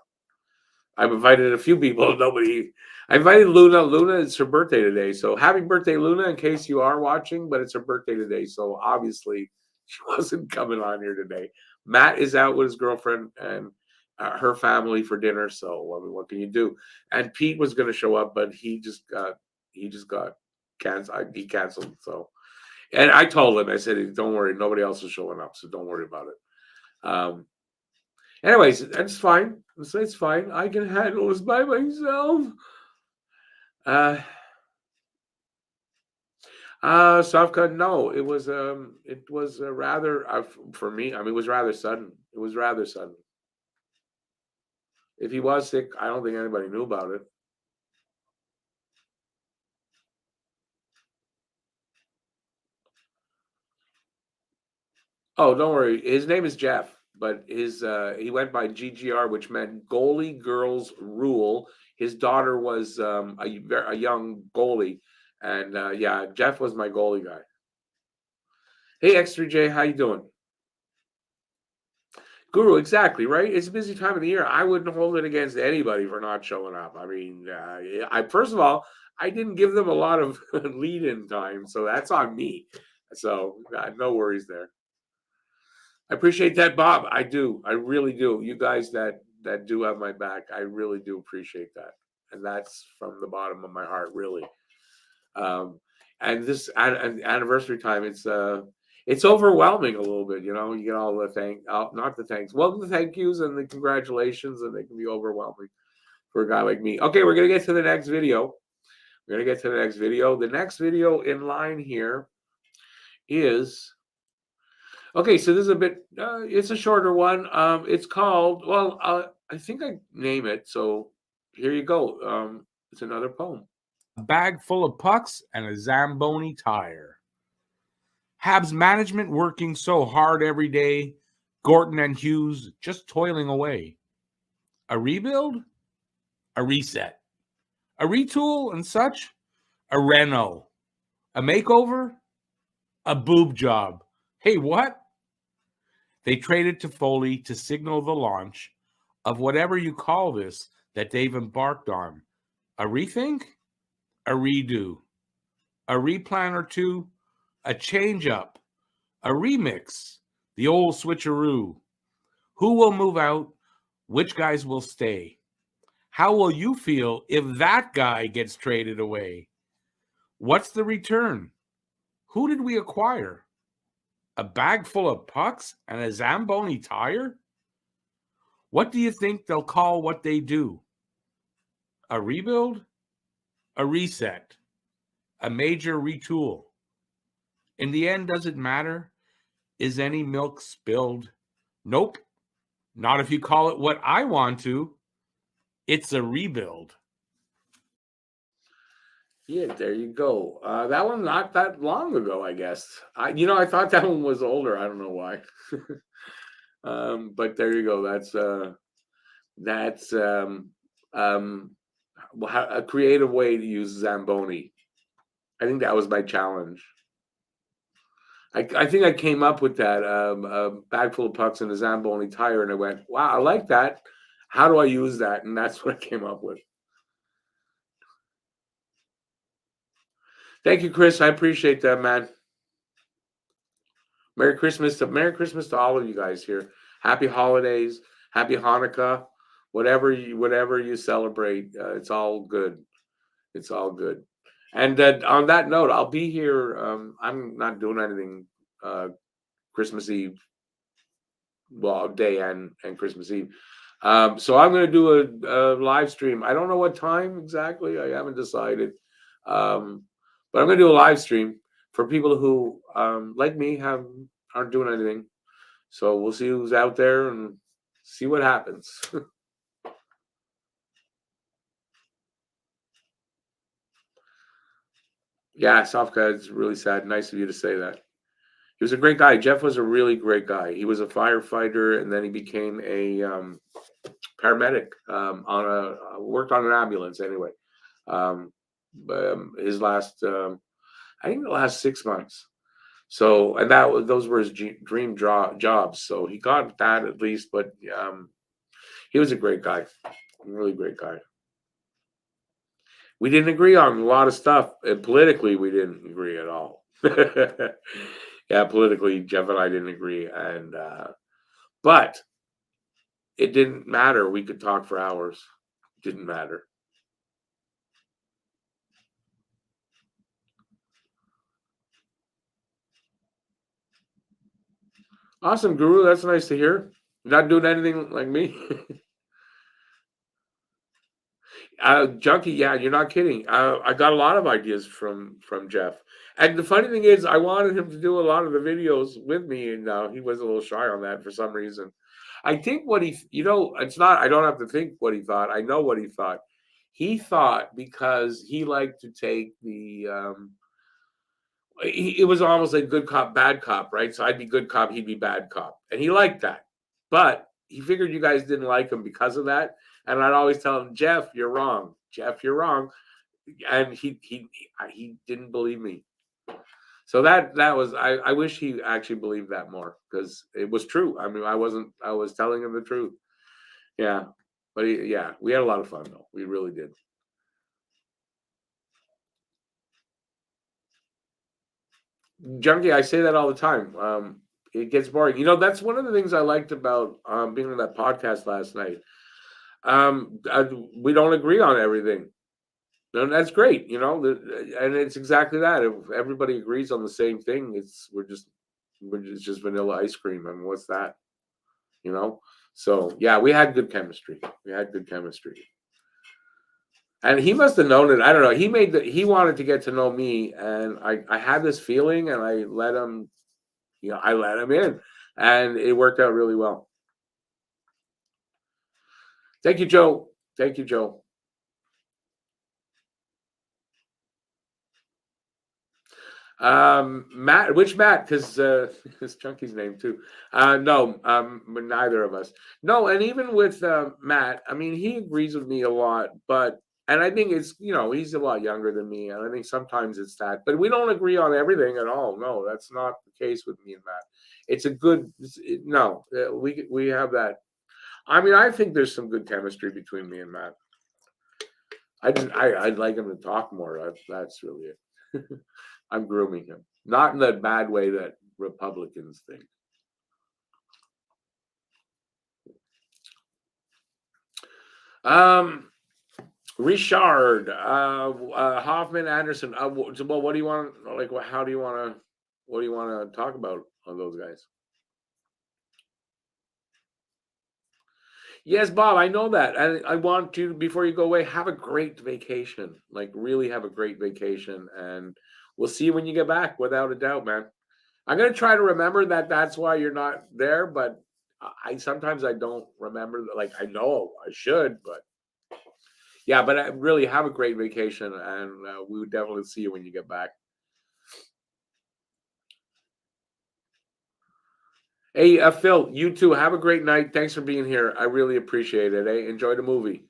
I've invited a few people. Nobody. I invited Luna. Luna, it's her birthday today. So happy birthday, Luna, in case you are watching. But it's her birthday today. So obviously she wasn't coming on here today. Matt is out with his girlfriend and her family for dinner. So I mean, what can you do? And Pete was going to show up, but he just got canceled. He canceled. So, and I told him, I said, don't worry, nobody else is showing up. So don't worry about it. Anyways, that's fine. It's fine. I can handle this by myself. Soft no, it was rather for me. I mean, it was rather sudden. It was rather sudden. If he was sick, I don't think anybody knew about it. Oh, don't worry. His name is Jeff, but he went by GGR, which meant Goalie Girls Rule. His daughter was a young goalie, and yeah, Jeff was my goalie guy. Hey, X3J, how you doing? Guru, exactly, right? It's a busy time of the year. I wouldn't hold it against anybody for not showing up. I mean, first of all, I didn't give them a lot of lead-in time, so that's on me. So no worries there. I appreciate that, Bob. I do. I really do. You guys that do have my back, I really do appreciate that, and that's from the bottom of my heart, really. And this anniversary time, it's overwhelming a little bit. You know, you get all the not the thanks, well, the thank yous and the congratulations, and they can be overwhelming for a guy like me. Okay, we're gonna get to the next video. The next video in line here is. Okay, so this is a bit, it's a shorter one. It's called, well, I think I name it. So here you go. It's another poem. A bag full of pucks and a Zamboni tire. Habs management working so hard every day. Gorton and Hughes just toiling away. A rebuild? A reset. A retool and such? A reno. A makeover? A boob job. Hey, what? They traded to Foley to signal the launch of whatever you call this that they've embarked on. A rethink? A redo? A replan or two? A change-up? A remix? The old switcheroo? Who will move out? Which guys will stay? How will you feel if that guy gets traded away? What's the return? Who did we acquire? A bag full of pucks and a Zamboni tire? What do you think they'll call what they do? A rebuild? A reset? A major retool? In the end, does it matter? Is any milk spilled? Nope. Not if you call it what I want to. It's a rebuild. Yeah, there you go. That one not that long ago, I guess. I thought that one was older. I don't know why. But there you go. That's that's a creative way to use Zamboni. I think that was my challenge. I think I came up with that, a bag full of pucks and a Zamboni tire, and I went, wow, I like that. How do I use that? And that's what I came up with. Thank you, Chris. I appreciate that, man. Merry Christmas to all of you guys here. Happy holidays, happy Hanukkah, whatever you celebrate. It's all good. It's all good. And on that note, I'll be here. I'm not doing anything Christmas Eve, well, day and Christmas Eve. So I'm going to do a live stream. I don't know what time exactly. I haven't decided. But I'm going to do a live stream for people who, like me, aren't doing anything. So we'll see who's out there and see what happens. Yeah, Sofka, it's really sad. Nice of you to say that. He was a great guy. Jeff was a really great guy. He was a firefighter, and then he became a paramedic. Worked on an ambulance anyway. But his last, I think, the last 6 months. So, and those were his dream jobs. So he got that at least. But he was a great guy, a really great guy. We didn't agree on a lot of stuff, and politically, we didn't agree at all. Yeah, politically, Jeff and I didn't agree, and but it didn't matter. We could talk for hours. It didn't matter. Awesome, Guru. That's nice to hear. You're not doing anything like me. Junkie, yeah, you're not kidding. I got a lot of ideas from Jeff, and the funny thing is, I wanted him to do a lot of the videos with me, and he was a little shy on that for some reason. I think what it's not. I don't have to think what he thought. I know what he thought. He thought because he liked to take the. It was almost like good cop, bad cop, right? So I'd be good cop, he'd be bad cop, and he liked that. But he figured you guys didn't like him because of that. And I'd always tell him, Jeff, you're wrong. Jeff, you're wrong. And he didn't believe me. So that was I wish he actually believed that more because it was true. I mean, I was telling him the truth. Yeah. But yeah, we had a lot of fun though. We really did. Junkie, I say that all the time. It gets boring. You know, that's one of the things I liked about being on that podcast last night. We don't agree on everything. And that's great, you know, and it's exactly that. If everybody agrees on the same thing, it's just vanilla ice cream. I mean, what's that? You know? So yeah, we had good chemistry. And he must have known it. I don't know. He wanted to get to know me, and I had this feeling, and I let him, I let him in, and it worked out really well. Thank you, Joe. Matt, which Matt? Because it's Chunky's name too. No, neither of us. No, and even with Matt, I mean, he agrees with me a lot, and I think it's, he's a lot younger than me, and I think sometimes it's that, but we don't agree on everything at all. No, that's not the case with me and Matt. It's a good, no, we have that. I mean, I think there's some good chemistry between me and Matt. I'd like him to talk more. That's really it. I'm grooming him, not in that bad way that Republicans think. Richard, Hoffman, Anderson. Well, what do you want? Like, how do you want to? What do you want to talk about on those guys? Yes, Bob, I know that. And I want you, before you go away, have a great vacation. Like, really have a great vacation. And we'll see you when you get back, without a doubt, man. I'm going to try to remember that that's why you're not there, but sometimes I don't remember. Like, I know I should, but yeah, but I really have a great vacation, and we would definitely see you when you get back. Hey, Phil, you too. Have a great night. Thanks for being here. I really appreciate it. Eh? Enjoy the movie.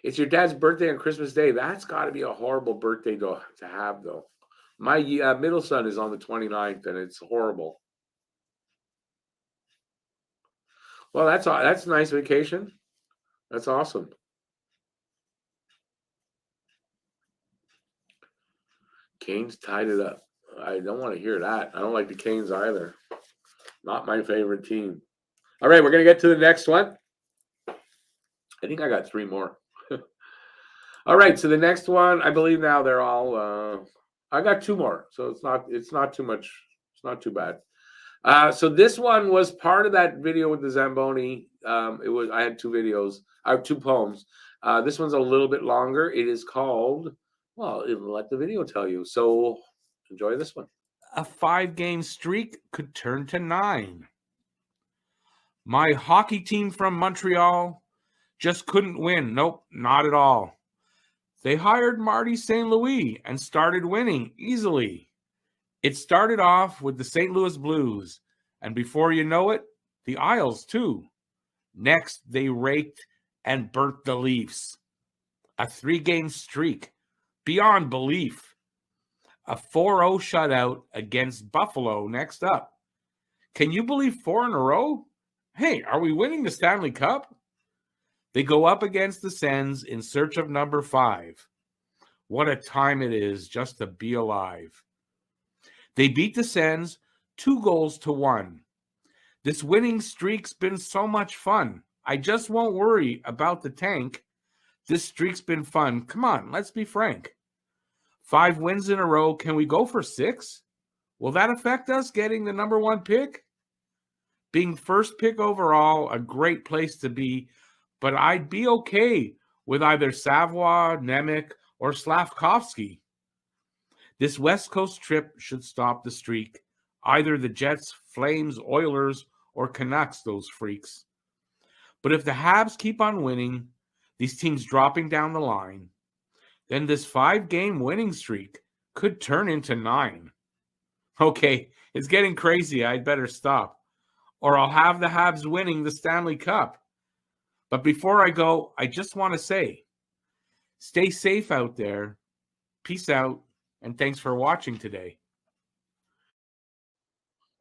It's your dad's birthday on Christmas Day. That's got to be a horrible birthday to have, though. My middle son is on the 29th, and it's horrible. Well, that's a nice vacation. That's awesome. Canes tied it up. I don't want to hear that. I don't like the Canes either. Not my favorite team. All right, we're going to get to the next one. I think I got 3 more. All right, so the next one, I believe now they're all I got 2 more. So it's not too much. It's not too bad. So this one was part of that video with the Zamboni. I had 2 videos. I have 2 poems. This one's a little bit longer. It is called, well, it'll let the video tell you. So enjoy this one. A 5-game streak could turn to 9. My hockey team from Montreal just couldn't win. Nope, not at all. They hired Marty St. Louis and started winning easily. It started off with the St. Louis Blues, and before you know it, the Isles too. Next, they raked and burnt the Leafs. A 3-game streak, beyond belief. A 4-0 shutout against Buffalo next up. Can you believe 4 in a row? Hey, are we winning the Stanley Cup? They go up against the Sens in search of number 5. What a time it is just to be alive. They beat the Sens 2-1. This winning streak's been so much fun. I just won't worry about the tank. This streak's been fun. Come on, let's be frank. 5 wins in a row. Can we go for 6? Will that affect us getting the number 1 pick? Being first pick overall, a great place to be, but I'd be okay with either Savoie, Nemec, or Slavkovsky. This West Coast trip should stop the streak. Either the Jets, Flames, Oilers, or Canucks, those freaks. But if the Habs keep on winning, these teams dropping down the line, then this 5-game winning streak could turn into 9. Okay, it's getting crazy. I'd better stop. Or I'll have the Habs winning the Stanley Cup. But before I go, I just want to say, stay safe out there. Peace out, and thanks for watching today.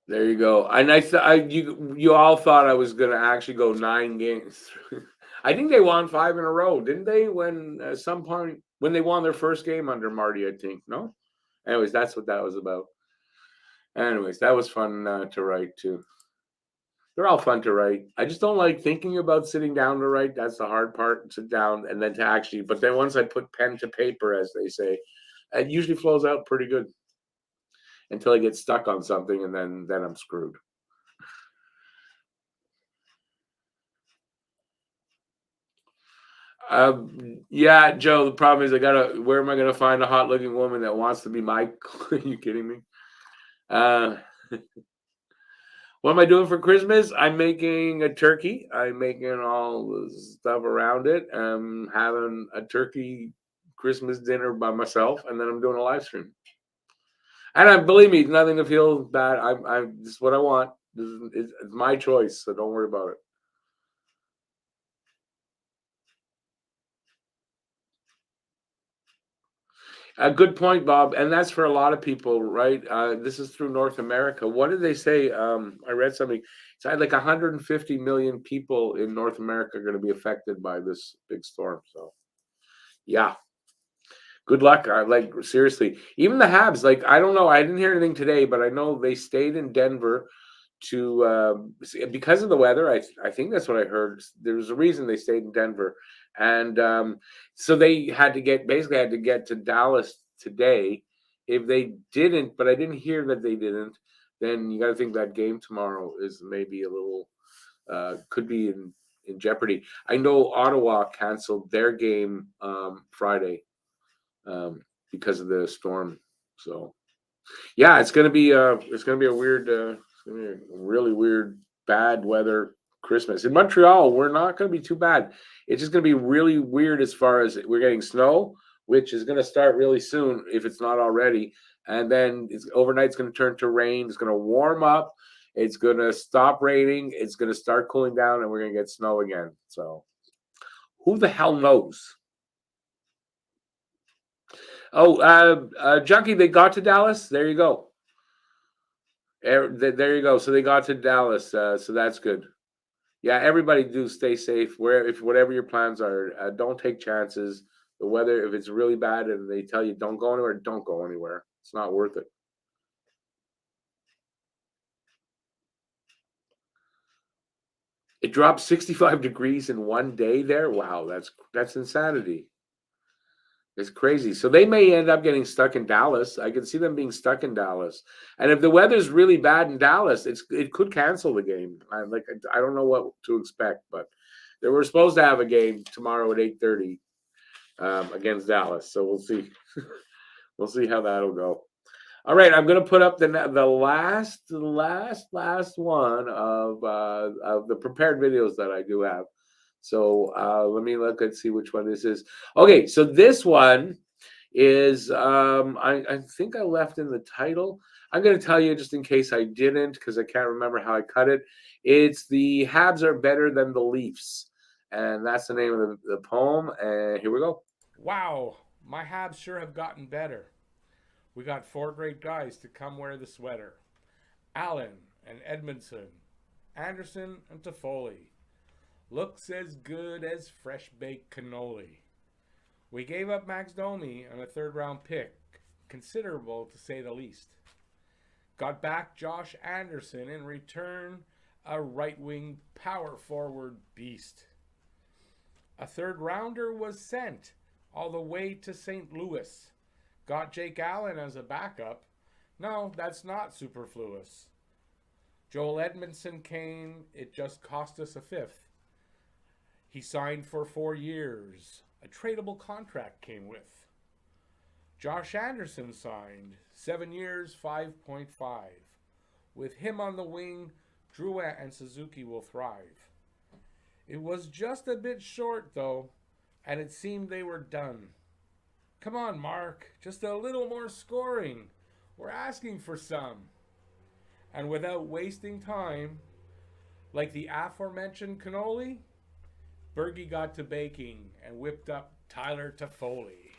There you go. And you all thought I was going to actually go 9 games. I think they won 5 in a row, didn't they? When at some point when they won their first game under Marty, I think. No. Anyways, that's what that was about. Anyways, that was fun to write too. They're all fun to write. I just don't like thinking about sitting down to write. That's the hard part. Sit down and then to actually. But then once I put pen to paper, as they say, it usually flows out pretty good. Until I get stuck on something, and then I'm screwed. Yeah, Joe. The problem is where am I gonna find a hot looking woman that wants to be my? Are you kidding me? What am I doing for Christmas? I'm making a turkey. I'm making all the stuff around it. I'm having a turkey Christmas dinner by myself, and then I'm doing a live stream. And believe me, nothing to feel bad. This is what I want. It's my choice, so don't worry about it. A good point, Bob. And that's for a lot of people, right? This is through North America. What did they say? I read something. It's like 150 million people in North America are going to be affected by this big storm. So, yeah. Good luck. Seriously. Even the Habs, I don't know. I didn't hear anything today, but I know they stayed in Denver because of the weather. I think that's what I heard. There was a reason they stayed in Denver. And so they had to get to Dallas today. If they didn't, but I didn't hear that they didn't, then you got to think that game tomorrow is maybe a little, could be in jeopardy. I know Ottawa canceled their game Friday because of the storm. So, yeah, it's gonna be a weird, really weird, bad weather Christmas in Montreal. We're not gonna be too bad. It's just gonna be really weird as far as we're getting snow. which is going to start really soon if it's not already. And then overnight's going to turn to rain. It's going to warm up. It's going to stop raining. It's going to start cooling down, and we're going to get snow again. So who the hell knows? Oh, Junkie, they got to Dallas. There you go. There you go. So they got to Dallas. So that's good. Yeah, everybody do stay safe. Whatever your plans are, don't take chances. The weather, if it's really bad and they tell you don't go anywhere, don't go anywhere. It's not worth it. It dropped 65 degrees in one day there. Wow, that's insanity. It's crazy. So they may end up getting stuck in Dallas. I can see them being stuck in Dallas. And if the weather's really bad in Dallas, it could cancel the game. I don't know what to expect, but they were supposed to have a game tomorrow at 8:30 against Dallas. So we'll see. We'll see how that'll go. All right, I'm going to put up the last one of the prepared videos that I do have. So let me look and see which one this is. Okay, so this one is, I think I left in the title. I'm going to tell you just in case I didn't, because I can't remember how I cut it. It's The Habs Are Better Than the Leafs. And that's the name of the poem. And here we go. Wow, my Habs sure have gotten better. We got 4 great guys to come wear the sweater. Allen and Edmondson, Anderson and Toffoli. Looks as good as fresh-baked cannoli. We gave up Max Domi on a 3rd-round pick, considerable to say the least. Got back Josh Anderson in return, a right-wing power-forward beast. A 3rd-rounder was sent all the way to St. Louis. Got Jake Allen as a backup. No, that's not superfluous. Joel Edmondson came, it just cost us a 5th. He signed for 4 years. A tradable contract came with. Josh Anderson signed 7 years, 5.5. With him on the wing, Drouin and Suzuki will thrive. It was just a bit short, though, and it seemed they were done. Come on, Mark, just a little more scoring. We're asking for some. And without wasting time, like the aforementioned cannoli, Bergie got to baking and whipped up Tyler Toffoli.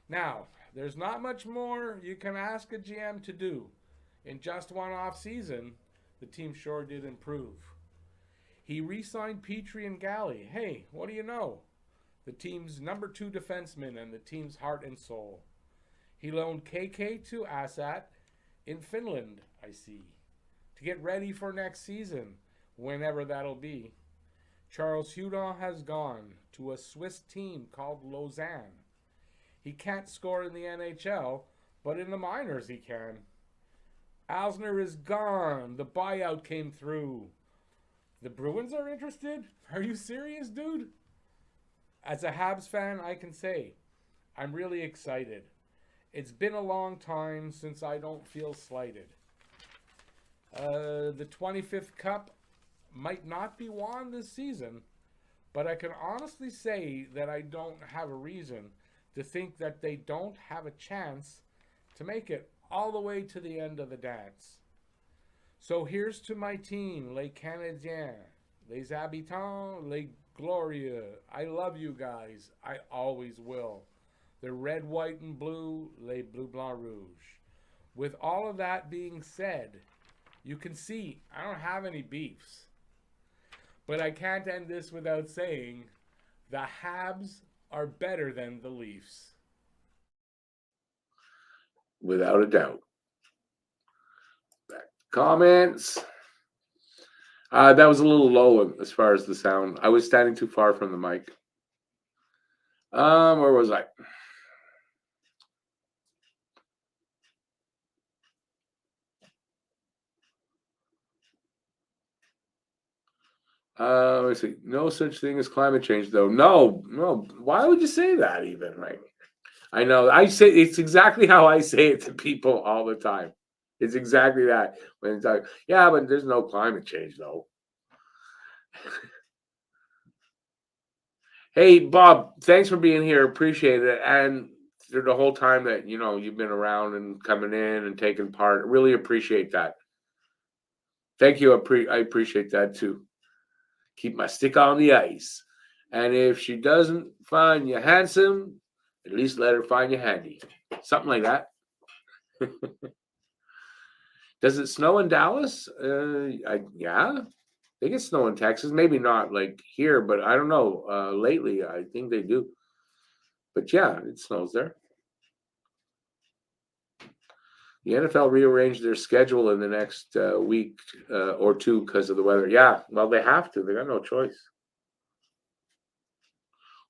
Now, there's not much more you can ask a GM to do. In just one off season, the team sure did improve. He re-signed Petrie and Galley. Hey, what do you know? The team's number 2 defenseman and the team's heart and soul. He loaned KK to Asat in Finland, I see, to get ready for next season, whenever that'll be. Charles Hudon has gone to a Swiss team called Lausanne. He can't score in the NHL, but in the minors he can. Alsner is gone. The buyout came through. The Bruins are interested? Are you serious, dude? As a Habs fan, I can say, I'm really excited. It's been a long time since I don't feel slighted. The 25th Cup might not be won this season, but I can honestly say that I don't have a reason to think that they don't have a chance to make it all the way to the end of the dance. So here's to my team, les Canadiens, les habitants, les glorieux. I love you guys. I always will. The red, white, and blue, les bleu, blanc, rouge. With all of that being said, you can see I don't have any beefs. But I can't end this without saying the Habs are better than the Leafs. Without a doubt. Comments? That was a little low as far as the sound. I was standing too far from the mic. Where was I? Let me see. No such thing as climate change, though. No. Why would you say that even, right? I know. I say it's exactly how I say it to people all the time. It's exactly that. When it's like, yeah, but there's no climate change, though. Hey, Bob, thanks for being here. Appreciate it. And through the whole time that, you've been around and coming in and taking part, really appreciate that. Thank you. I appreciate that too. Keep my stick on the ice. And if she doesn't find you handsome, at least let her find you handy. Something like that. Does it snow in Dallas? Yeah. They get snow in Texas. Maybe not like here, but I don't know. Lately, I think they do. But yeah, it snows there. The NFL rearranged their schedule in the next week or two because of the weather. Yeah, well, they have to. They got no choice.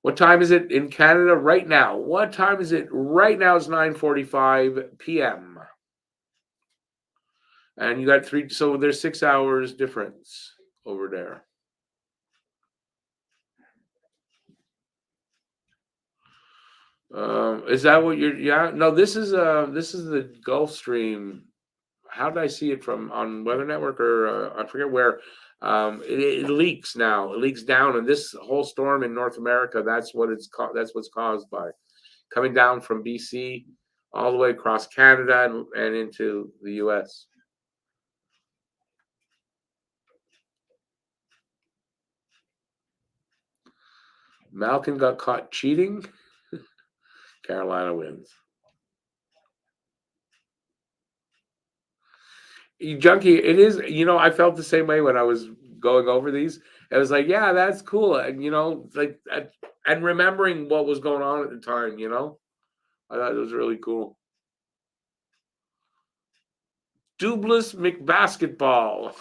What time is it in Canada right now? What time is it right now? It's 9:45 p.m. And you got so there's 6 hours difference over there. Is that what you're? Yeah, no. This is the Gulf Stream. How did I see it from on Weather Network or I forget where? It leaks now. It leaks down, and this whole storm in North America. That's what it's called. That's what's caused by coming down from BC all the way across Canada and into the U.S. Malkin got caught cheating. Carolina wins. Junkie, it is, I felt the same way when I was going over these. I was like, yeah, that's cool. And, like, and remembering what was going on at the time, I thought it was really cool. Dubless McBasketball.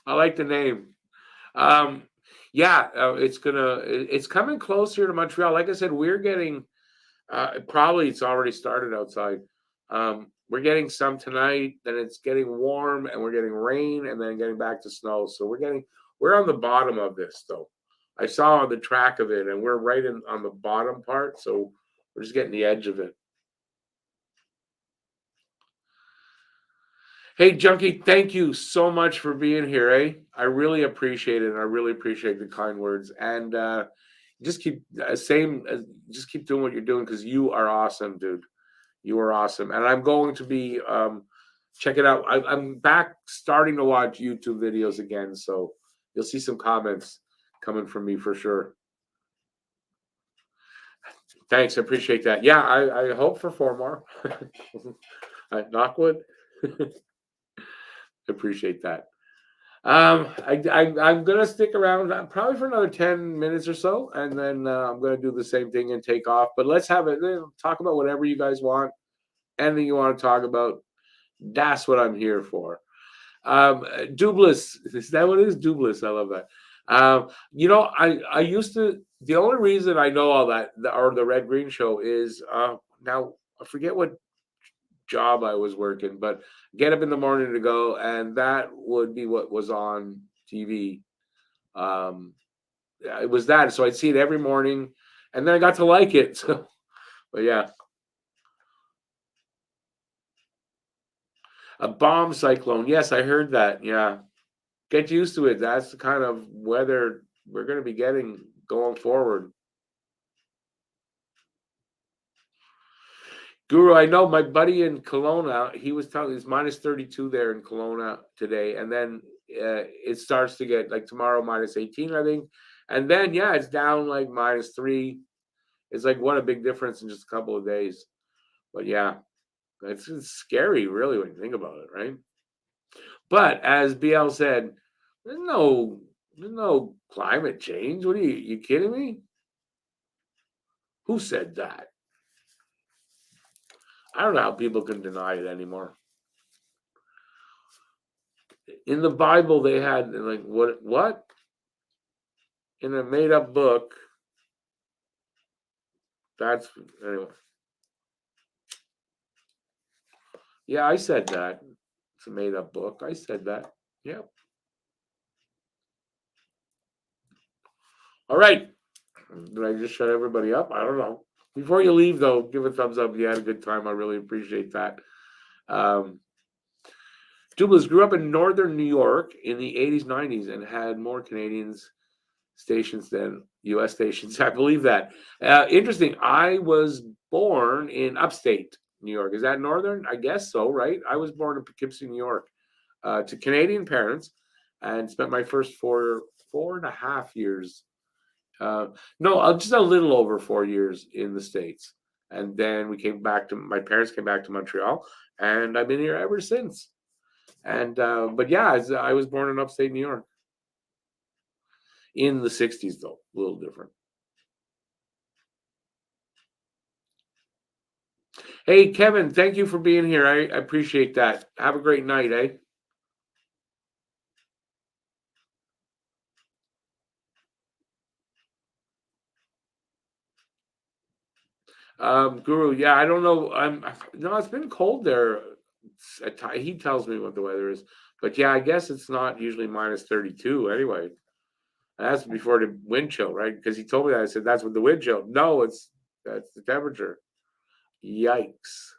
I like the name. Yeah, it's coming closer to Montreal. Like I said, we're getting, probably it's already started outside. We're getting some tonight, then it's getting warm, and we're getting rain, and then getting back to snow. So we're on the bottom of this, though. I saw the track of it, and we're right on the bottom part, so we're just getting the edge of it. Hey, Junkie, thank you so much for being here, eh? I really appreciate it, and I really appreciate the kind words. And just keep just keep doing what you're doing because you are awesome, dude. You are awesome, and I'm going to be check it out. I'm back starting to watch YouTube videos again, so you'll see some comments coming from me for sure. Thanks, I appreciate that. Yeah, I hope for 4 more. Knockwood. Appreciate that. I'm gonna stick around probably for another 10 minutes or so, and then I'm gonna do the same thing and take off. But let's have it. Talk about whatever you guys want. Anything you want to talk about. That's what I'm here for. Dubless, is that what it is? Dubless, I love that. I used to. The only reason I know all that, or the Red Green Show, is now I forget what job I was working, but get up in the morning to go, and that would be what was on TV. It was that, so I'd see it every morning, and then I got to like it. So, but yeah. A bomb cyclone. Yes, I heard that. Yeah. Get used to it. That's the kind of weather we're going to be getting going forward. Guru, I know my buddy in Kelowna, he was telling it's minus 32 there in Kelowna today. And then it starts to get like tomorrow minus 18, I think. And then, yeah, it's down like minus 3. It's like, what a big difference in just a couple of days. But yeah, it's scary, really, when you think about it, right? But as BL said, there's no climate change. What are you kidding me? Who said that? I don't know how people can deny it anymore. In the Bible, they had like what? In a made-up book. That's anyway. Yeah, I said that. It's a made-up book. I said that. Yep. All right. Did I just shut everybody up? I don't know. Before you leave, though, give a thumbs up if you had a good time. I really appreciate that. Dubless grew up in northern New York in the 80s, 90s, and had more Canadians stations than U.S. stations. I believe that. Interesting. I was born in upstate New York. Is that northern? I guess so, right? I was born in Poughkeepsie, New York, to Canadian parents, and spent my first 4.5 years. No, just a little over 4 years in the States. And then my parents came back to Montreal, and I've been here ever since. And but yeah, I was born in upstate New York in the 60s, though, a little different. Hey, Kevin, thank you for being here. I appreciate that. Have a great night, eh? Guru, yeah, I don't know. No, it's been cold there. He tells me what the weather is, but yeah, I guess it's not usually minus 32 anyway. And that's before the wind chill, right? Because he told me that. I said that's what the wind chill. No, that's the temperature. Yikes!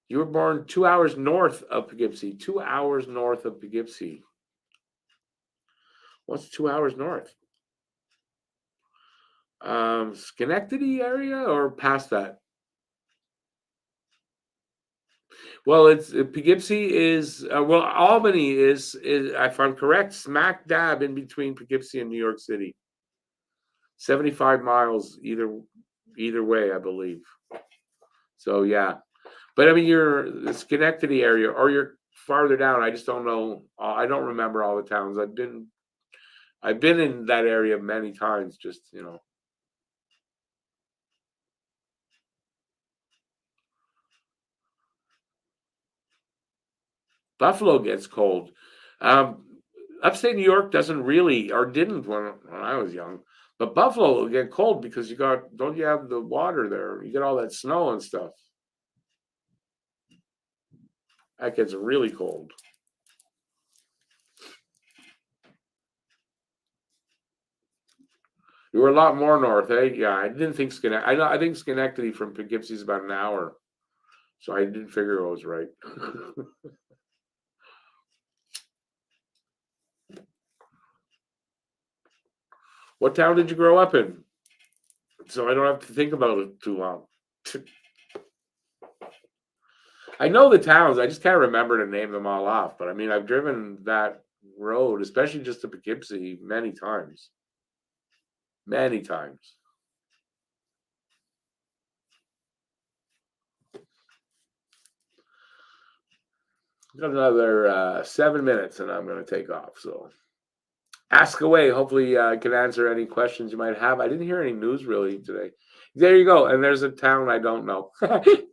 You were born 2 hours north of Poughkeepsie. 2 hours north of Poughkeepsie. What's 2 hours north? Schenectady area or past that? Well, it's Poughkeepsie is Albany is, if I'm correct, smack dab in between Poughkeepsie and New York City. 75 miles either way, I believe. So yeah, but I mean, you're the Schenectady area, or you're farther down. I just don't know. I don't remember all the towns. I've been in that area many times. Just Buffalo gets cold. Upstate New York doesn't really, or didn't when I was young. But Buffalo will get cold because don't you have the water there? You get all that snow and stuff. That gets really cold. You were a lot more north, eh? Yeah, I didn't think Schenectady. I think Schenectady from Poughkeepsie is about an hour, so I didn't figure I was right. What town did you grow up in? So I don't have to think about it too long. I know the towns. I just can't remember to name them all off. But I mean, I've driven that road, especially just to Poughkeepsie, many times. Many times. Got another 7 minutes, and I'm going to take off. So ask away. Hopefully, I can answer any questions you might have. I didn't hear any news really today. There you go. And there's a town I don't know.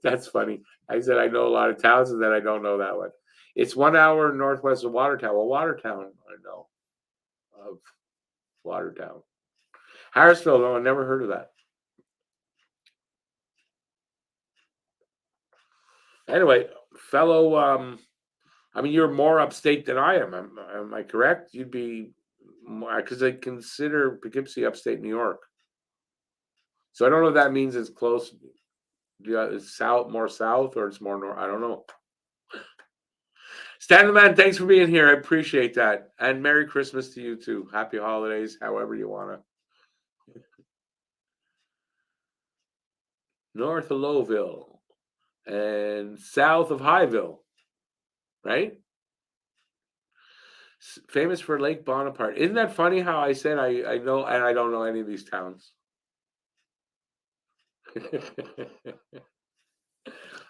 That's funny. I said I know a lot of towns, and then I don't know that one. It's 1 hour northwest of Watertown. Well, Watertown, I know of Watertown. Harrisville, no, I never heard of that. Anyway, fellow, I mean, you're more upstate than I am. Am I correct? You'd be, because I consider Poughkeepsie upstate New York. So I don't know if that means it's close. Yeah, it's more south, or it's more north. I don't know. Stanley Man, thanks for being here. I appreciate that. And Merry Christmas to you too. Happy holidays, however you want to. North of Lowville and south of Highville, right? Famous for Lake Bonaparte. Isn't that funny how I said I know, and I don't know any of these towns?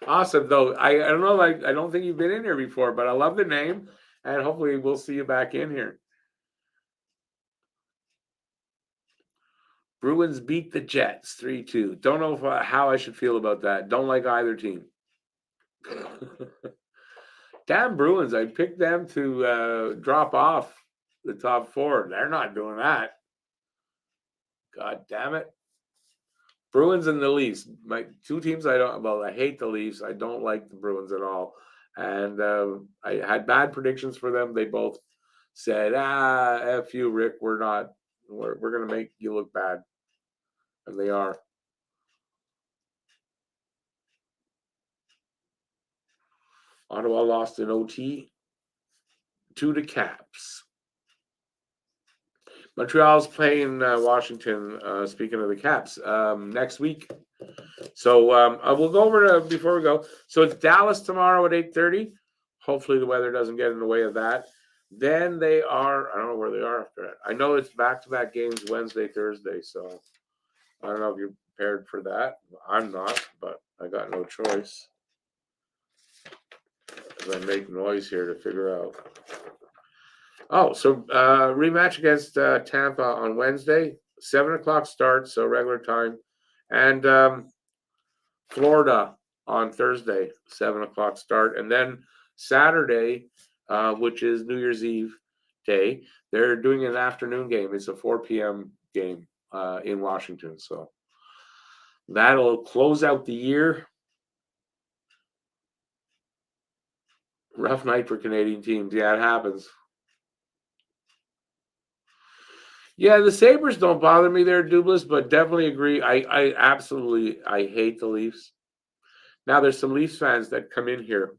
Awesome, though. I don't know. I don't think you've been in here before, but I love the name, and hopefully we'll see you back in here. Bruins beat the Jets 3-2. Don't know how I should feel about that. Don't like either team. Damn Bruins. I picked them to drop off the top four. They're not doing that. God damn it. Bruins and the Leafs. My two teams I hate the Leafs. I don't like the Bruins at all. And I had bad predictions for them. They both said, F you, Rick. We're going to make you look bad. And they are. Ottawa lost in OT to the Caps. Montreal's playing Washington. Speaking of the Caps, next week. So we'll go over to before we go. So it's Dallas tomorrow at 8:30. Hopefully the weather doesn't get in the way of that. Then they are. I don't know where they are after that. I know it's back-to-back games Wednesday, Thursday. So I don't know if you're prepared for that. I'm not, but I got no choice. As I make noise here to figure out. Oh, so rematch against Tampa on Wednesday, 7:00 start, so regular time, and Florida on Thursday, 7:00 start, and then Saturday, which is New Year's Eve day, they're doing an afternoon game. It's a 4 p.m. game in Washington, so that'll close out the year. Rough night for Canadian teams. Yeah, it happens. Yeah, the Sabres don't bother me there, Dubless, but definitely agree. I absolutely hate the Leafs. Now there's some Leafs fans that come in here,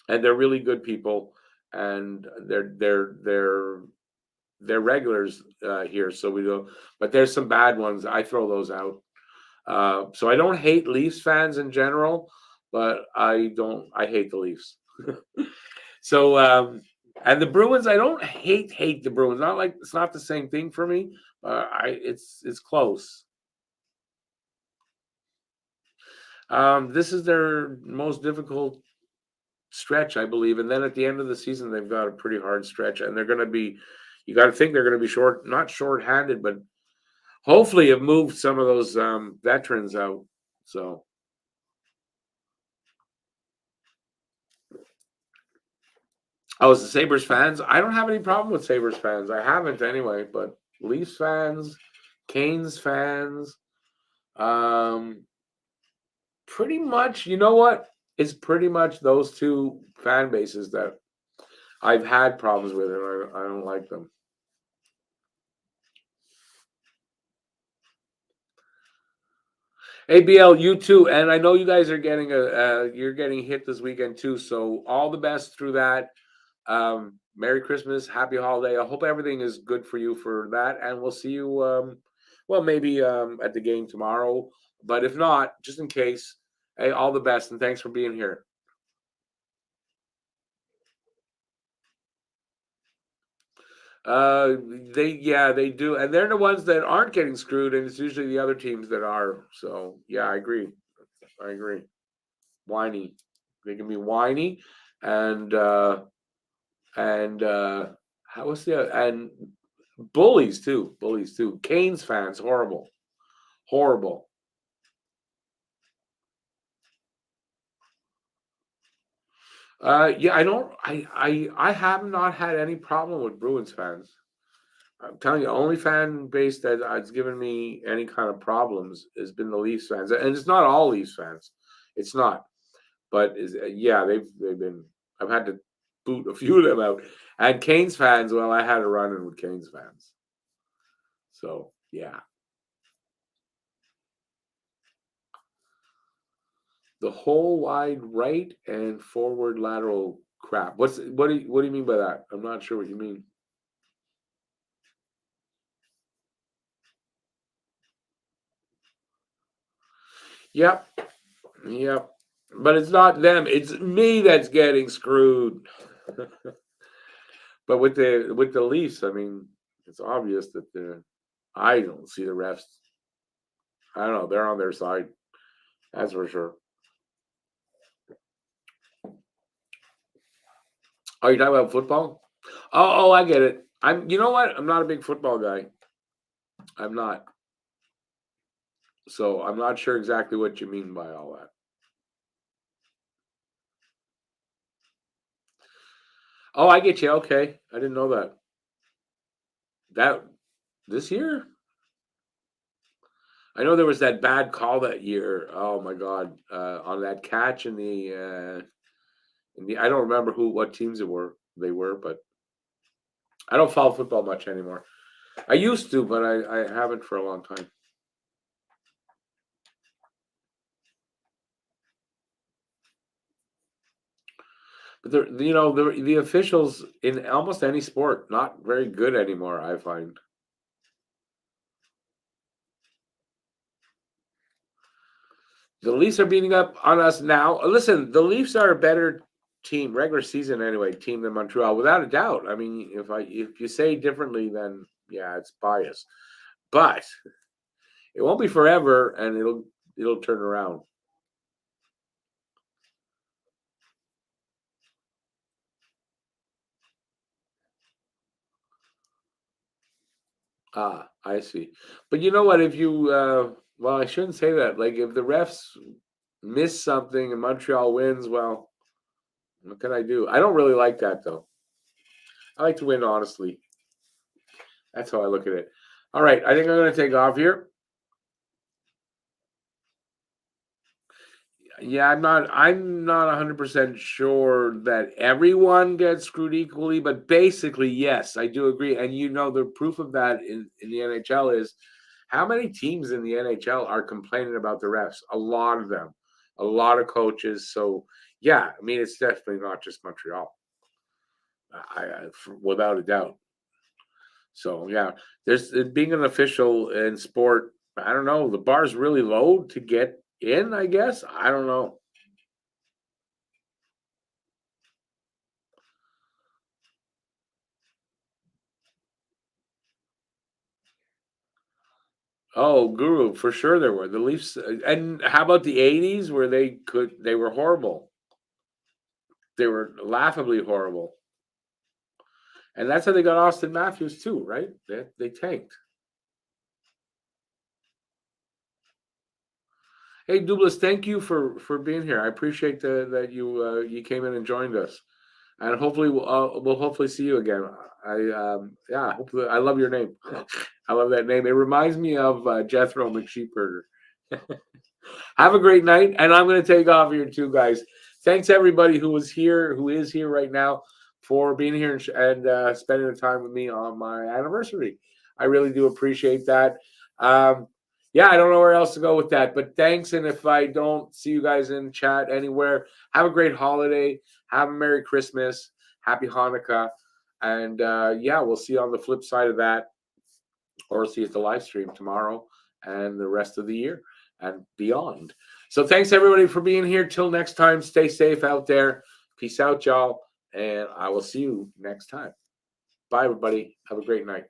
and they're really good people, and they're regulars here. So we go, but there's some bad ones. I throw those out. So I don't hate Leafs fans in general, but I hate the Leafs. So and the Bruins, I don't hate the Bruins. Not like it's not the same thing for me. It's close. This is their most difficult stretch, I believe, and then at the end of the season, they've got a pretty hard stretch, and they're going to be. You got to think they're going to be not short-handed, but hopefully have moved some of those veterans out. So. Oh, it's the Sabres fans. I don't have any problem with Sabres fans. I haven't anyway, but Leafs fans, Canes fans, pretty much, you know what? It's pretty much those two fan bases that I've had problems with, and I don't like them. ABL, you too, and I know you guys are getting you're getting hit this weekend too. So all the best through that. Merry Christmas, Happy Holiday. I hope everything is good for you for that, and we'll see you. Well, maybe at the game tomorrow, but if not, just in case. Hey, all the best, and thanks for being here. They do, and they're the ones that aren't getting screwed, and it's usually the other teams that are. So yeah, I agree. Whiny, they can be whiny, and how was the and bullies too. Canes fans, horrible. Yeah, I don't. I have not had any problem with Bruins fans. I'm telling you, only fan base that has given me any kind of problems has been the Leafs fans, and it's not all Leafs fans. It's not, but yeah, they've been. I've had to boot a few of them out, and Canes fans. Well, I had a run in with Canes fans. So yeah, the whole wide right and forward lateral crap. What do you mean by that? I'm not sure what you mean. Yep. But it's not them. It's me that's getting screwed. But with the Leafs, I mean, it's obvious that I don't see the refs. I don't know. They're on their side. That's for sure. Oh, you're talking about football? Oh, I get it. You know what? I'm not a big football guy. I'm not. So I'm not sure exactly what you mean by all that. Oh, I get you. Okay. I didn't know that. That this year? I know there was that bad call that year. Oh my God, on that catch in the I don't remember what teams they were, but I don't follow football much anymore. I used to, but I haven't for a long time. But the officials in almost any sport not very good anymore, I find. The Leafs are beating up on us now. Listen, the Leafs are a better team, regular season anyway, team than Montreal, without a doubt. I mean, if you say differently, then yeah, it's bias. But it won't be forever, and it'll turn around. Ah, I see. But you know what? If you well, I shouldn't say that. Like if the refs miss something and Montreal wins, well, what can I do? I don't really like that though. I like to win honestly. That's how I look at it. All right, I think I'm going to take off here. Yeah, I'm not 100% sure that everyone gets screwed equally, but basically, yes, I do agree. And you know, the proof of that in the NHL is how many teams in the NHL are complaining about the refs? A lot of them, a lot of coaches. So, yeah, I mean, it's definitely not just Montreal, without a doubt. So, yeah, there's being an official in sport. I don't know. The bar's really low to get in, I guess. I don't know. Oh, Guru, for sure there were. The Leafs, and how about the 80s where they were horrible. They were laughably horrible. And that's how they got Austin Matthews too, right? They tanked. Hey, Douglas, thank you for being here. I appreciate that you came in and joined us, and hopefully we'll hopefully see you again. Yeah, hopefully I love your name. I love that name. It reminds me of Jethro McSheepherder. Have a great night, and I'm going to take off here too, guys. Thanks everybody who is here right now for being here and spending the time with me on my anniversary. I really do appreciate that. Yeah, I don't know where else to go with that, but thanks. And if I don't see you guys in chat anywhere, have a great holiday. Have a Merry Christmas. Happy Hanukkah. And yeah, we'll see you on the flip side of that, or see you at the live stream tomorrow and the rest of the year and beyond. So thanks everybody for being here. Till next time, stay safe out there. Peace out, y'all. And I will see you next time. Bye, everybody. Have a great night.